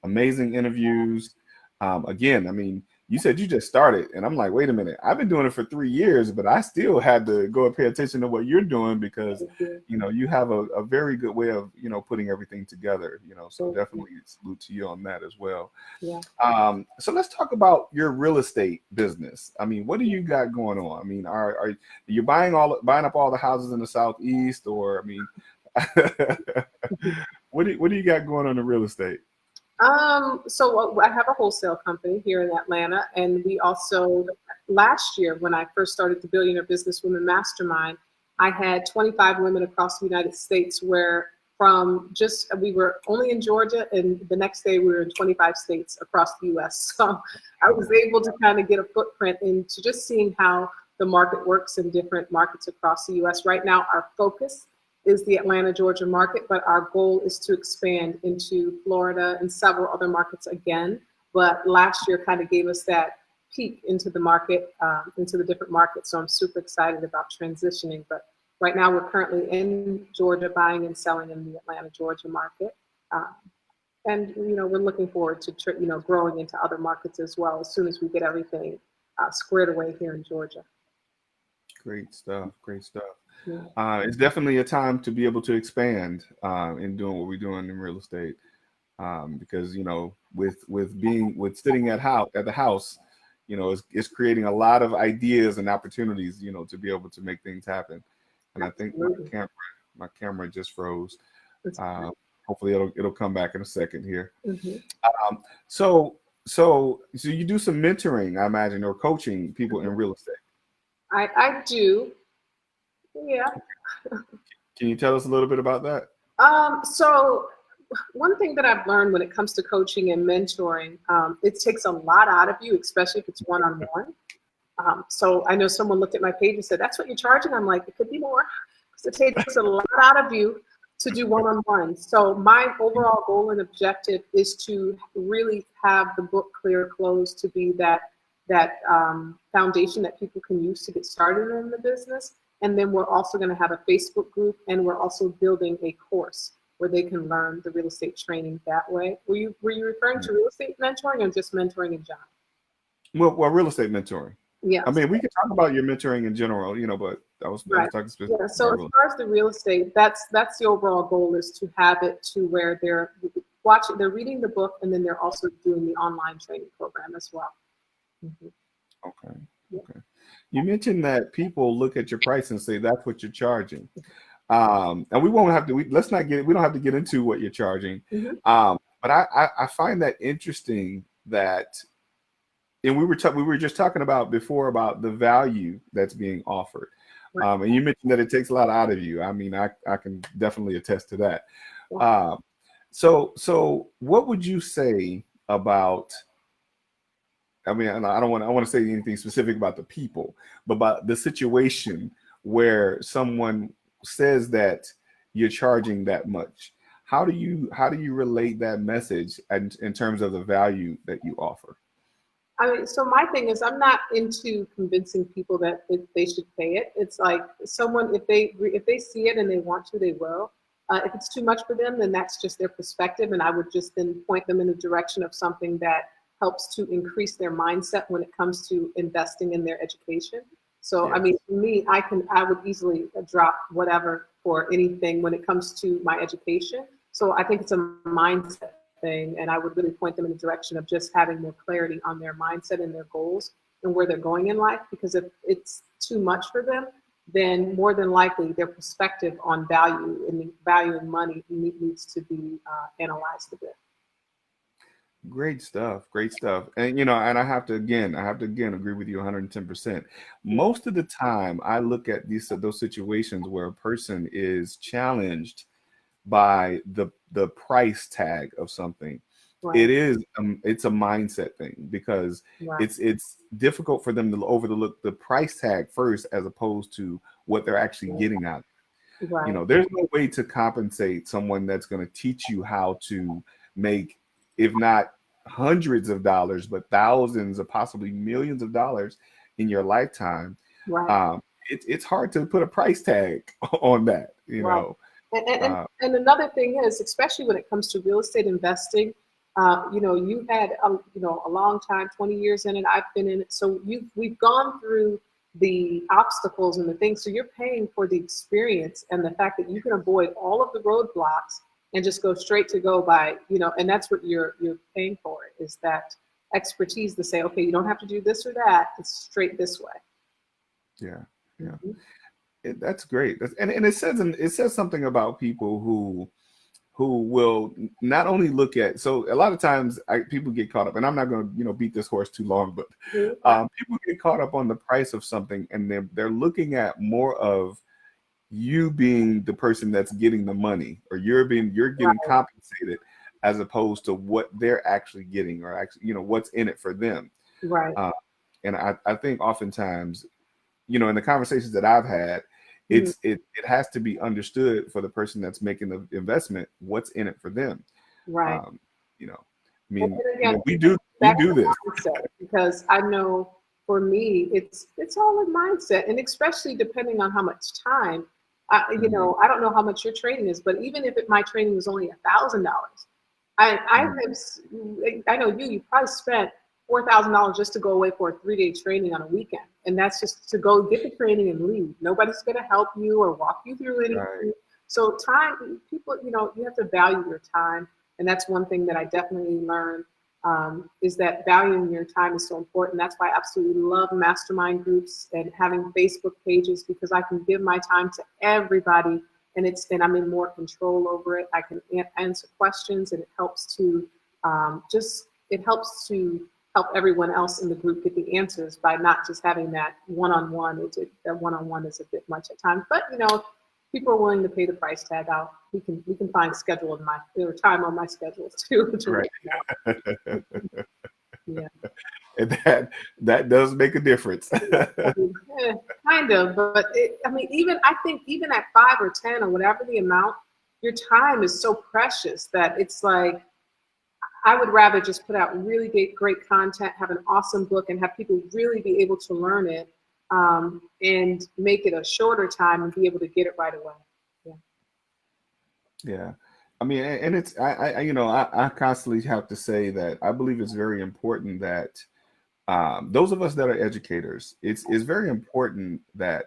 S1: Amazing interviews. Again, I mean, you said you just started, and I'm like, wait a minute, I've been doing it for 3 years, but I still had to go and pay attention to what you're doing because, you have a very good way of, putting everything together, so definitely salute to you on that as well.
S2: Yeah.
S1: So let's talk about your real estate business. I mean, what do you got going on? I mean, are you buying up all the houses in the Southeast, or I mean, what do you got going on in real estate?
S2: So I have a wholesale company here in Atlanta, and we also, last year when I first started the Billionaire Businesswomen Mastermind, I had 25 women across the United States where we were only in Georgia, and the next day we were in 25 states across the US. So I was able to kind of get a footprint into just seeing how the market works in different markets across the US. Right now, our focus is the Atlanta, Georgia market, but our goal is to expand into Florida and several other markets again. But last year kind of gave us that peek into the market, into the different markets. So I'm super excited about transitioning. But right now we're currently in Georgia, buying and selling in the Atlanta, Georgia market. And, we're looking forward to, growing into other markets as well as soon as we get everything squared away here in Georgia. Great stuff.
S1: Yeah. It's definitely a time to be able to expand in doing what we're doing in real estate, because with sitting at the house, it's creating a lot of ideas and opportunities, to be able to make things happen. And I think my camera just froze. Hopefully it'll come back in a second here. So you do some mentoring, I imagine, or coaching people in real estate.
S2: I do. Yeah.
S1: Can you tell us a little bit about that?
S2: So one thing that I've learned when it comes to coaching and mentoring, it takes a lot out of you, especially if it's one-on-one. So I know someone looked at my page and said, that's what you're charging? I'm like, it could be more, because it takes a lot out of you to do one-on-one. So my overall goal and objective is to really have the book Clear Close to be that foundation that people can use to get started in the business. And then we're also going to have a Facebook group, and we're also building a course where they can learn the real estate training that way. Were you referring to real estate mentoring or just mentoring in general?
S1: Well, real estate mentoring.
S2: Yeah.
S1: I mean, we can talk about your mentoring in general, but I was talking specifically.
S2: Yeah. So as far as the real estate, that's the overall goal, is to have it to where they're reading the book, and then they're also doing the online training program as well.
S1: Okay. You mentioned that people look at your price and say that's what you're charging, and we won't have to. We don't have to get into what you're charging. But I find that interesting that, and we were just talking about before about the value that's being offered, and you mentioned that it takes a lot out of you. I mean, I can definitely attest to that. So what would you say about? I mean, I want to say anything specific about the people, but about the situation where someone says that you're charging that much. How do you relate that message in terms of the value that you offer?
S2: I mean, so my thing is, I'm not into convincing people that they should pay it. It's like someone, if they see it and they want to, they will. If it's too much for them, then that's just their perspective, and I would just then point them in the direction of something that helps to increase their mindset when it comes to investing in their education. So, yes. I mean, for me, I would easily drop whatever for anything when it comes to my education. So I think it's a mindset thing, and I would really point them in the direction of just having more clarity on their mindset and their goals and where they're going in life. Because if it's too much for them, then more than likely their perspective on value and value in money needs to be analyzed a bit.
S1: Great stuff. Great stuff. And and I have to again agree with you 110%. Most of the time I look at those situations where a person is challenged by the price tag of something.
S2: Right,
S1: It's a mindset thing, because
S2: right,
S1: it's difficult for them to overlook the price tag first as opposed to what they're actually getting out.
S2: right,
S1: There's no way to compensate someone that's going to teach you how to make, if not hundreds of dollars, but thousands or possibly millions of dollars in your lifetime.
S2: right.
S1: It's hard to put a price tag on that,
S2: Right. And, and, and
S1: Uh,
S2: and another thing is, especially when it comes to real estate investing, you've had, a long time, 20 years in it, I've been in it. So we've gone through the obstacles and the things. So you're paying for the experience and the fact that you can avoid all of the roadblocks and just go straight to go by, and that's what you're paying for, is that expertise to say, okay, you don't have to do this or that. It's straight this way.
S1: yeah, yeah.
S2: Mhm.
S1: That's great. And it says something about people who will not only look at, so a lot of times people get caught up, and I'm not going to beat this horse too long, but
S2: Mhm.
S1: people get caught up on the price of something, and they're looking at more of you being the person that's getting the money, or you're getting
S2: Right,
S1: compensated, as opposed to what they're actually getting, or actually what's in it for them.
S2: right.
S1: uh, and I think oftentimes, in the conversations that I've had,
S2: Mhm.
S1: it has to be understood for the person that's making the investment what's in it for them.
S2: Right.
S1: Um, you know, I
S2: And
S1: mean,
S2: again,
S1: we
S2: back
S1: do
S2: to
S1: this.
S2: mindset, because I know for me, it's all in mindset, and especially depending on how much time.
S1: Mhm,
S2: I don't know how much your training is, but even if my training is only $1,000, I
S1: mhm.
S2: have, I know you probably spent $4,000 just to go away for a 3-day training on a weekend, and that's just to go get the training and leave. Nobody's going to help you or walk you through
S1: Right.
S2: anything. So time, people, you have to value your time, and that's one thing that I definitely learned, is that valuing your time is so important. That's why I absolutely love mastermind groups and having Facebook pages, because I can give my time to everybody, and I'm in more control over it. I can answer questions, and it helps to help everyone else in the group get the answers by not just having that one-on-one. That one-on-one is a bit much at times, but if people are willing to pay the price tag, we can find schedule in my or time on my schedule too to work
S1: Right.
S2: it out. Yeah.
S1: And that does make a difference.
S2: I mean, kind of, but I think even at 5 or 10 or whatever the amount, your time is so precious that it's like I would rather just put out really great content, have an awesome book, and have people really be able to learn it, and make it a shorter time and be able to get it right away. Yeah.
S1: Yeah. I mean, and it's I constantly have to say that I believe it's very important that those of us that are educators, it's very important that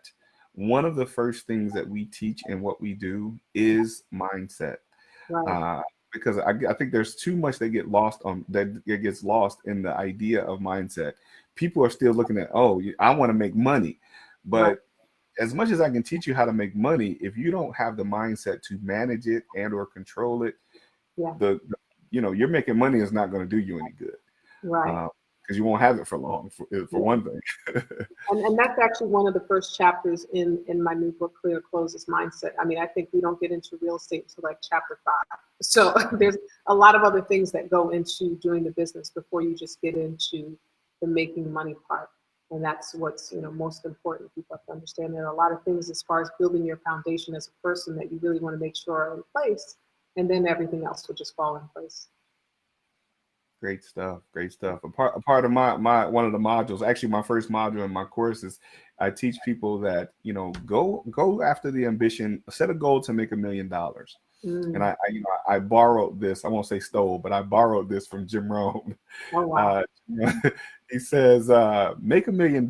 S1: one of the first things that we teach in what we do is mindset.
S2: Right.
S1: uh, because I think there's too much that gets lost in the idea of mindset. People are still looking at, oh, I want to make money,
S2: Right.
S1: but as much as I can teach you how to make money, if you don't have the mindset to manage it and or control it,
S2: Yeah.
S1: you're making money is not going to do you any good,
S2: Right.
S1: because you won't have it for long, for
S2: Yeah.
S1: one thing.
S2: And that's actually one of the first chapters in my new book, Clear Closes Mindset. I think we don't get into real estate until like chapter 5. So there's a lot of other things that go into doing the business before you just get into the making money part. And that's what's most important. People have to understand there are a lot of things as far as building your foundation as a person that you really want to make sure are in place, and then everything else will just fall in place.
S1: Great stuff. Great stuff. A part of my one of the modules, actually my first module in my course, is I teach people that, go after the ambition, set a goal to make $1 million. And
S2: Mm.
S1: I borrowed this, I won't say stole, but I borrowed this from Jim Rohn.
S2: Oh, wow.
S1: Uh, he says, make $1 million,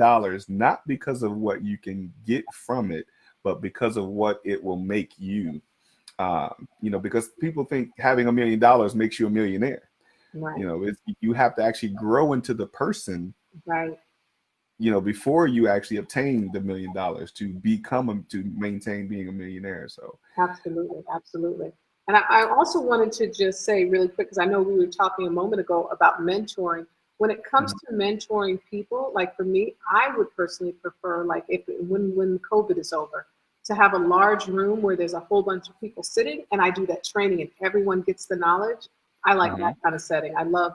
S1: not because of what you can get from it, but because of what it will make you. Because people think having $1 million makes you a millionaire.
S2: Right.
S1: You have to actually grow into the person,
S2: Right.
S1: before you actually obtain the $1 million to maintain being a millionaire. So
S2: Absolutely, absolutely. And I also wanted to just say really quick, because I know we were talking a moment ago about mentoring. When it comes to mentoring people, like for me, I would personally prefer, like when COVID is over, to have a large room where there's a whole bunch of people sitting, and I do that training, and everyone gets the knowledge. I like that kind of setting. I love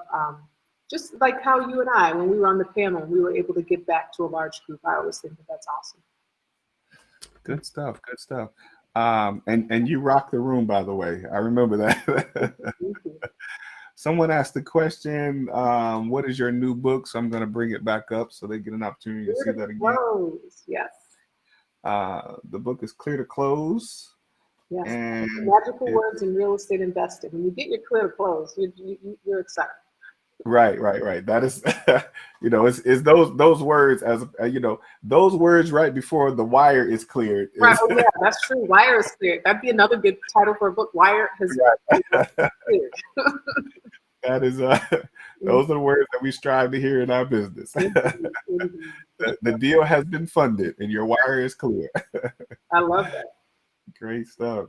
S2: just like how you and I, when we were on the panel, we were able to give back to a large group. I always think that that's awesome.
S1: good stuff. Good stuff. And you rock the room, by the way. I remember that.
S2: Thank you.
S1: Someone asked the question, what is your new book? So I'm going to bring it back up so they get an opportunity to see that again.
S2: Close. Yes.
S1: The book is Clear to Close.
S2: Yes.
S1: And
S2: Magical words in real estate investing. When you get your clear to close, you're excited.
S1: Right. That is, it's those words those words right before the wire is cleared.
S2: Right. Oh, yeah, that's true. Wire is cleared. That'd be another good title for a book. Wire has cleared.
S1: That is, those are the words that we strive to hear in our business. The deal has been funded and your wire is clear.
S2: I love that.
S1: Great stuff.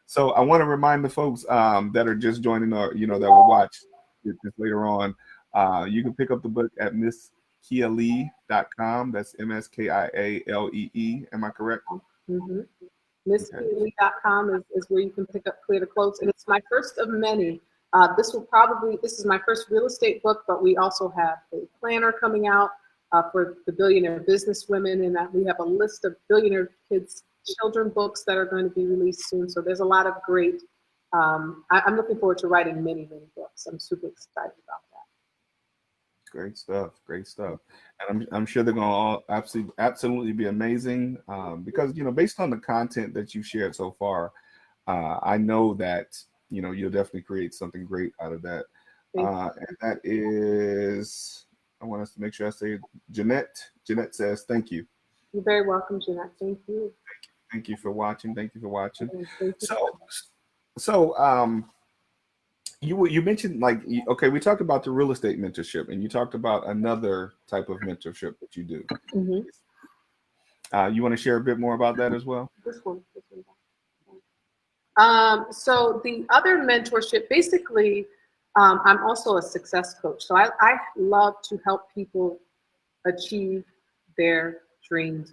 S1: So I want to remind the folks that are just joining or, that will watch this later on. You can pick up the book at MissKialee.com. That's MSKIALEE. Am I correct?
S2: Mm-hmm. MissKialee.com is where you can pick up Clear to Close. And it's my first of many. This is my first real estate book, but we also have a planner coming out for the billionaire business women, and that we have a list of billionaire children books that are going to be released soon. So there's a lot of great, I'm looking forward to writing many books. I'm super excited about that.
S1: Great stuff. And I'm sure they're going to all absolutely be amazing because, based on the content that you've shared so far, I know that, you'll definitely create something great out of that. And that is, I want us to make sure I say Jeanette. Jeanette says, thank you.
S2: You're very welcome, Jeanette. Thank you.
S1: Thank you for watching.
S2: Thank you.
S1: So you mentioned we talked about the real estate mentorship, and you talked about another type of mentorship that you do. You want to share a bit more about that as well?
S2: This one. So the other mentorship, basically, I'm also a success coach. So I love to help people achieve their dreams,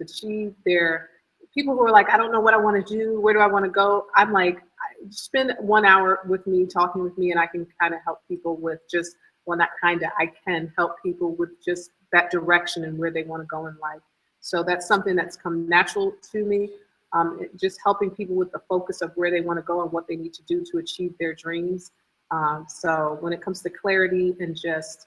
S2: people who are like, I don't know what I want to do. Where do I want to go? I'm like, spend 1 hour with me, talking with me, and I can kind of help people with just, I can help people with just that direction and where they want to go in life. So that's something that's come natural to me. Just helping people with the focus of where they want to go and what they need to do to achieve their dreams. So when it comes to clarity and just,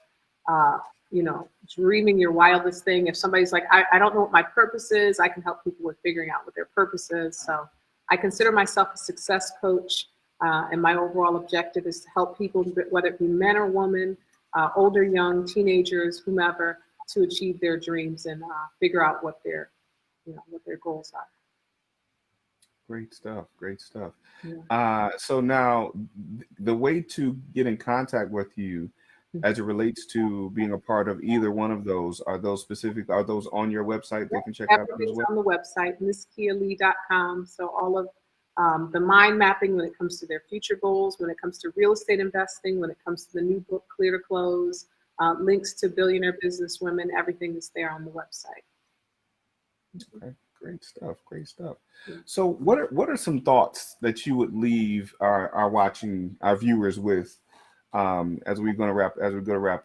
S2: dreaming your wildest thing, if somebody's like, I don't know what my purpose is, I can help people with figuring out what their purpose is. So I consider myself a success coach, and my overall objective is to help people, whether it be men or women, older, young, teenagers, whomever, to achieve their dreams and figure out what their goals are.
S1: Great stuff.
S2: Yeah.
S1: So now the way to get in contact with you as it relates to being a part of either one of those, are those on your website? They can check out as well?
S2: On the website, MissKialee.com. So all of the mind mapping when it comes to their future goals, when it comes to real estate investing, when it comes to the new book, Clear to Close, links to billionaire business women, everything is there on the website.
S1: Okay. Great stuff. So what are some thoughts that you would leave our viewers with as we go to wrap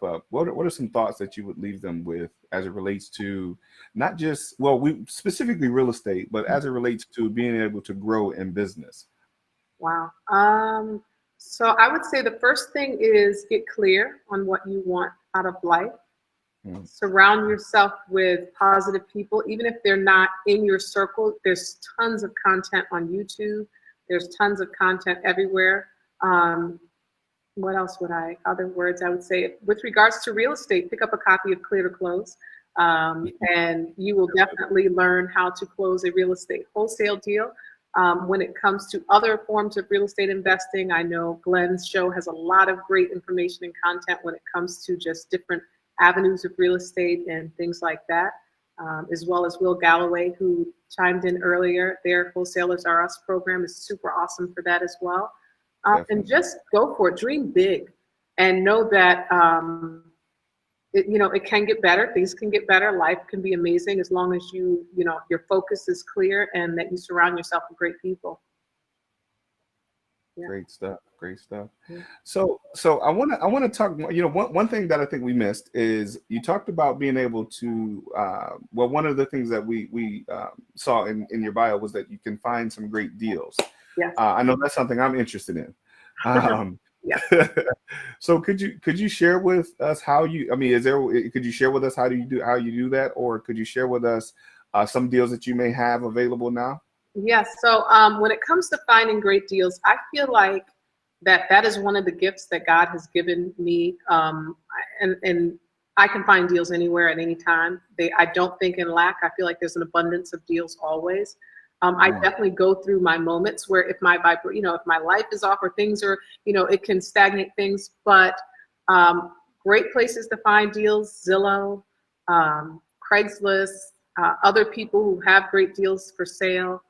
S1: up? What are some thoughts that you would leave them with as it relates to not just, specifically real estate, but as it relates to being able to grow in business?
S2: Wow. So I would say the first thing is get clear on what you want out of life. Surround yourself with positive people, even if they're not in your circle. There's tons of content on YouTube. There's tons of content everywhere. What else other words I would say? With regards to real estate, pick up a copy of Clear to Close, and you will definitely learn how to close a real estate wholesale deal. When it comes to other forms of real estate investing, I know Glenn's show has a lot of great information and content when it comes to just different avenues of real estate and things like that, as well as Will Galloway, who chimed in earlier. Their Wholesalers Are Us program is super awesome for that as well. And just go for it, dream big, and know that it can get better. Things can get better. Life can be amazing as long as your focus is clear and that you surround yourself with great people.
S1: Yeah. Great stuff. Great stuff.
S2: Yeah.
S1: So I want to talk. One thing that I think we missed is you talked about being able to. One of the things that we saw in your bio was that you can find some great deals.
S2: Yes.
S1: I know that's something I'm interested in.
S2: Yeah.
S1: So could you share with us how you? I mean, could you share with us how you do that, or could you share with us some deals that you may have available now?
S2: Yes. So when it comes to finding great deals, I feel like that is one of the gifts that God has given me. And I can find deals anywhere at any time. I don't think in lack. I feel like there's an abundance of deals always. I definitely go through my moments where if my life is off or things are, it can stagnate things. But great places to find deals: Zillow, Craigslist, other people who have great deals for sale.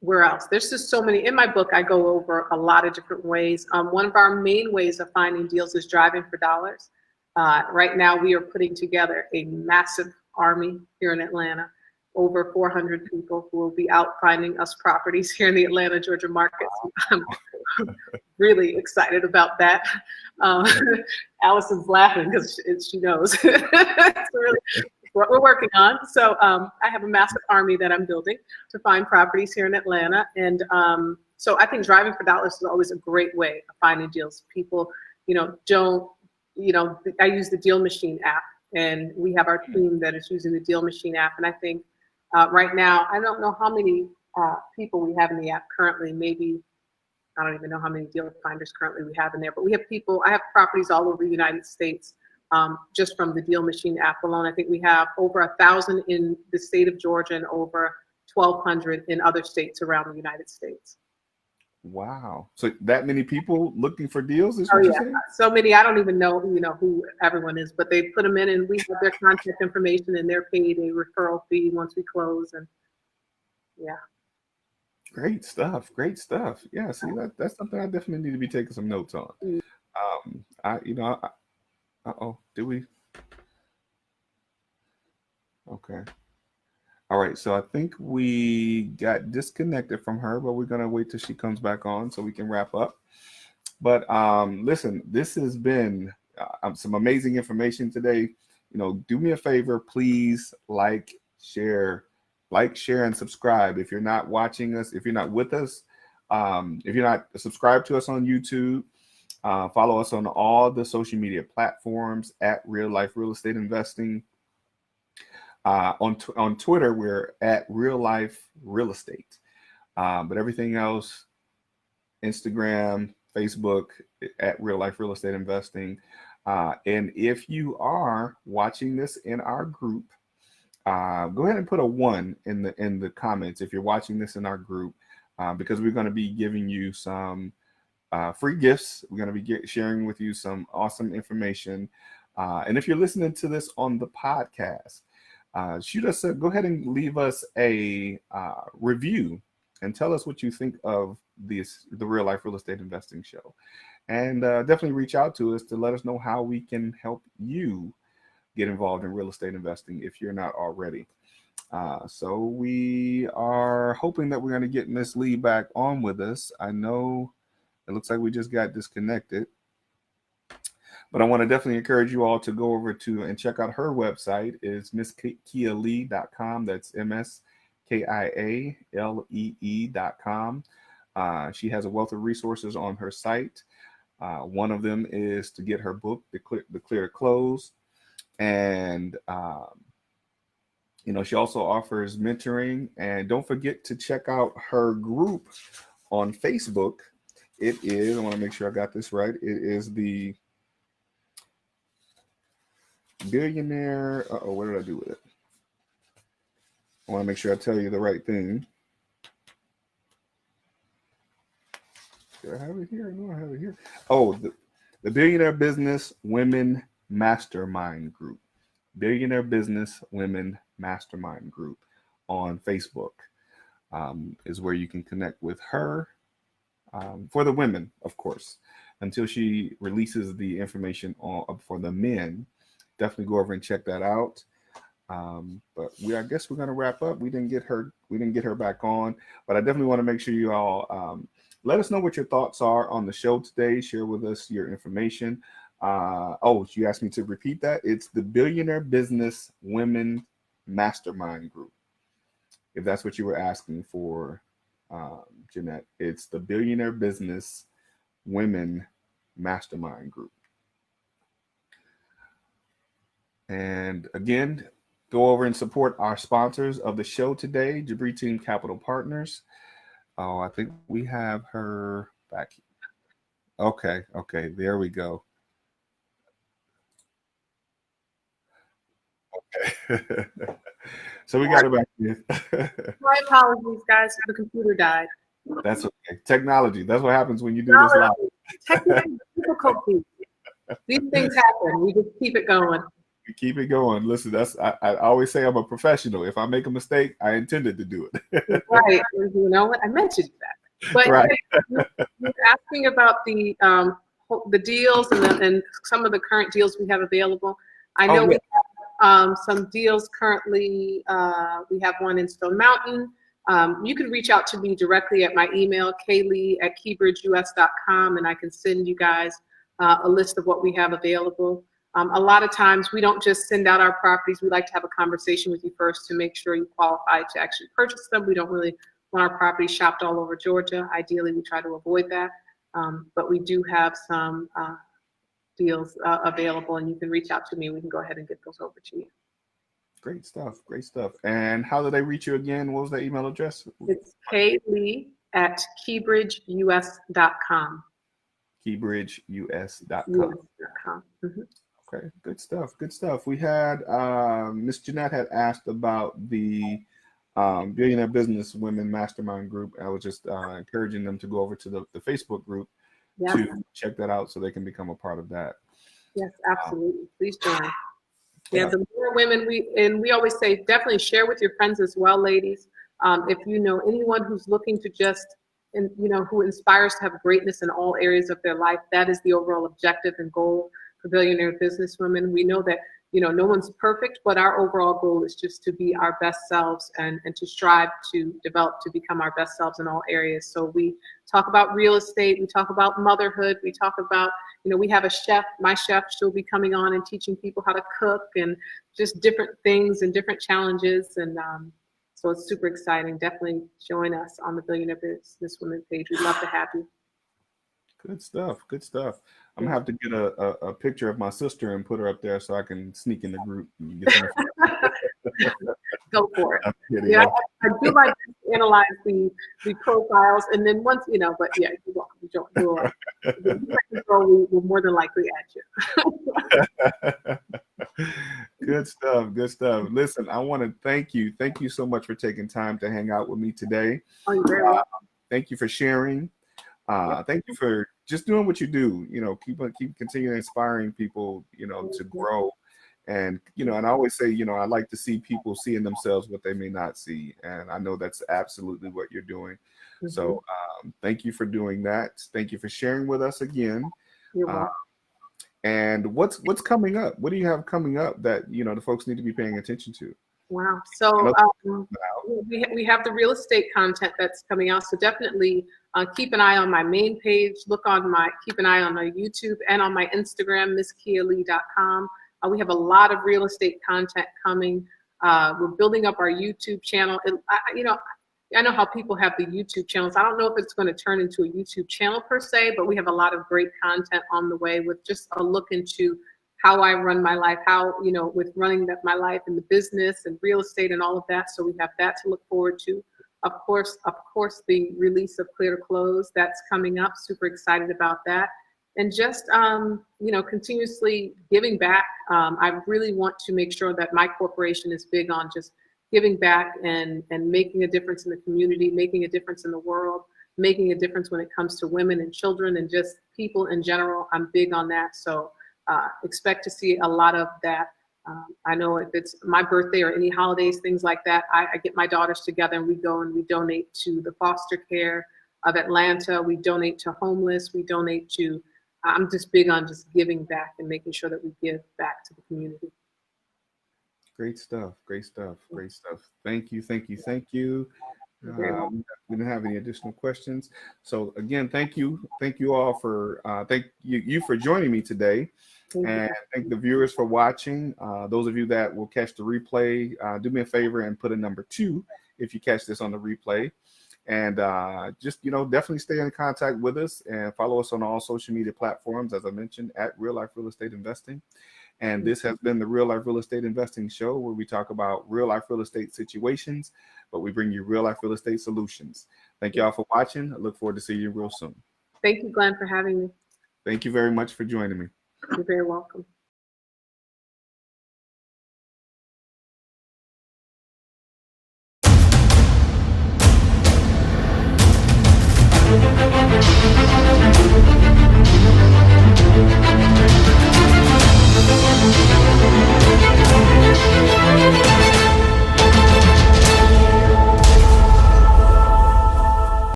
S2: Where else? There's just so many. In my book, I go over a lot of different ways. One of our main ways of finding deals is driving for dollars. Right now, we are putting together a massive army here in Atlanta, over 400 people who will be out finding us properties here in the Atlanta, Georgia market. I'm really excited about that. Allison's laughing because she knows. It's really what we're working on. So I have a massive army that I'm building to find properties here in Atlanta. And so I think driving for dollars is always a great way of finding deals. People, I use the Deal Machine app, and we have our team that is using the Deal Machine app. And I think right now, I don't know how many people we have in the app currently. Maybe, I don't even know how many deal finders currently we have in there, but we have people, I have properties all over the United States. Just from the Deal Machine app alone. I think we have over 1,000 in the state of Georgia and over 1,200 in other states around the United States.
S1: Wow. So that many people looking for deals is what you're saying?
S2: So many, I don't even know, who everyone is, but they put them in and we have their contact information and they're paid a referral fee once we close. And yeah.
S1: Great stuff. Great stuff. Yeah. See, that's something I definitely need to be taking some notes on. Uh-oh, did we? Okay. All right, so I think we got disconnected from her, but we're gonna wait till she comes back on so we can wrap up. But listen, this has been some amazing information today. Do me a favor, please share, and subscribe. If you're not watching us, if you're not with us, if you're not subscribed to us on YouTube, follow us on all the social media platforms at Real Life Real Estate Investing. On Twitter, we're at Real Life Real Estate. But everything else, Instagram, Facebook, at Real Life Real Estate Investing. And if you are watching this in our group, go ahead and put a 1 in the comments if you're watching this in our group, because we're going to be giving you some free gifts. We're going to be sharing with you some awesome information. And if you're listening to this on the podcast, go ahead and leave us a review and tell us what you think of the Real Life Real Estate Investing Show. And definitely reach out to us to let us know how we can help you get involved in real estate investing if you're not already. So we are hoping that we're going to get Miss Lee back on with us. I know it looks like we just got disconnected, but I want to definitely encourage you all to go over to and check out her website. It's misskialee.com. That's MSKIALEE.com. She has a wealth of resources on her site. One of them is to get her book, The Clear to Close. And, she also offers mentoring. And don't forget to check out her group on Facebook. It is, I want to make sure I got this right. It is the Billionaire. What did I do with it? I want to make sure I tell you the right thing. Do I have it here? No, I have it here. Oh, the Billionaire Business Women Mastermind Group. Billionaire Business Women Mastermind Group on Facebook is where you can connect with her for the women, of course, until she releases the information for the men. Definitely go over and check that out. But I guess we're gonna wrap up. We didn't get her back on, but I definitely want to make sure you all let us know what your thoughts are on the show today. Share with us your information. You asked me to repeat that. It's the Billionaire Business Women Mastermind Group. If that's what you were asking for, Jeanette, it's the Billionaire Business Women Mastermind Group. And again, go over and support our sponsors of the show today, Keybridge Team Capital Partners. Oh, I think we have her back. Okay, there we go. Okay. So we got it back here.
S2: My apologies, guys. The computer died.
S1: That's okay. Technology. That's what happens when you do this live.
S2: Technical difficulties. These things happen. We just keep it going.
S1: We keep it going. Listen, I always say I'm a professional. If I make a mistake, I intended to do it.
S2: Right. You know what? I mentioned that. But
S1: right.
S2: You're asking about the deals and some of the current deals we have available. I know we have some deals currently. We have one in Stone Mountain. You can reach out to me directly at my email, kaylee@keybridgeus.com, and I can send you guys a list of what we have available. A lot of times we don't just send out our properties. We like to have a conversation with you first to make sure you qualify to actually purchase them. We don't really want our properties shopped all over Georgia. Ideally, we try to avoid that. But we do have some deals available, and you can reach out to me. We can go ahead and get those over to you.
S1: Great stuff. Great stuff. And how do they reach you again? What was the email address?
S2: It's kaylee@keybridgeus.com.
S1: keybridgeus.com.
S2: Mm-hmm.
S1: Okay, good stuff. Good stuff. We had Miss Jeanette had asked about the Billionaire Business Women Mastermind Group. I was just encouraging them to go over to the Facebook group to check that out so they can become a part of that.
S2: Yes, absolutely. Please join. Yeah, the more women we always say, definitely share with your friends as well, ladies. If you know anyone who's looking to who inspires to have greatness in all areas of their life, that is the overall objective and goal for Billionaire Business Women. We know that, no one's perfect, but our overall goal is just to be our best selves and to strive to develop to become our best selves in all areas. So we talk about real estate, we talk about motherhood, we talk about, we have a chef, my chef, she'll be coming on and teaching people how to cook and just different things and different challenges. And so it's super exciting. Definitely join us on the Billionaire Business Women page. We'd love to have you.
S1: Good stuff. Good stuff. I'm gonna have to get a picture of my sister and put her up there so I can sneak in the group and get some.
S2: Go for it. Yeah, I do like to analyze the profiles, and then once but yeah, we'll more than likely add
S1: you. Good stuff. Good stuff. Listen, I want to thank you. Thank you so much for taking time to hang out with me today.
S2: Oh, you're very welcome.
S1: Thank you for sharing. Thank you for just doing what you do. Keep continuing inspiring people, to grow. And, and I always say, I like to see people seeing themselves what they may not see. And I know that's absolutely what you're doing. Mm-hmm. So thank you for doing that. Thank you for sharing with us again.
S2: You're welcome.
S1: And what's coming up? What do you have coming up that, the folks need to be paying attention to?
S2: Wow. So we have the real estate content that's coming out. So definitely keep an eye on my main page. Keep an eye on my YouTube and on my Instagram, MissKiaLee.com. We have a lot of real estate content coming. We're building up our YouTube channel. And I know how people have the YouTube channels. I don't know if it's going to turn into a YouTube channel per se, but we have a lot of great content on the way with just a look into how I run my life, how, with running my life in the business and real estate and all of that. So we have that to look forward to. Of course, the release of Clear to Close, that's coming up. Super excited about that. And just, continuously giving back. I really want to make sure that my corporation is big on just giving back and making a difference in the community, making a difference in the world, making a difference when it comes to women and children and just people in general. I'm big on that. So expect to see a lot of that. I know if it's my birthday or any holidays, things like that, I get my daughters together and we go and we donate to the foster care of Atlanta. We donate to homeless. We donate to, I'm just big on just giving back and making sure that we give back to the community.
S1: Great stuff. Great stuff. Great stuff. Thank you. Thank you. Thank you. We didn't have any additional questions. So again, thank you. Thank you all for thank you for joining me today. And thank the viewers for watching. Those of you that will catch the replay, do me a favor and put a number 2 if you catch this on the replay. And just, definitely stay in contact with us and follow us on all social media platforms, as I mentioned, at Real Life Real Estate Investing. And this has been the Real Life Real Estate Investing Show, where we talk about real life real estate situations, but we bring you real life real estate solutions. Thank you all for watching. I look forward to seeing you real soon.
S2: Thank you, Glenn, for having me.
S1: Thank you very much for joining me.
S2: You're very welcome.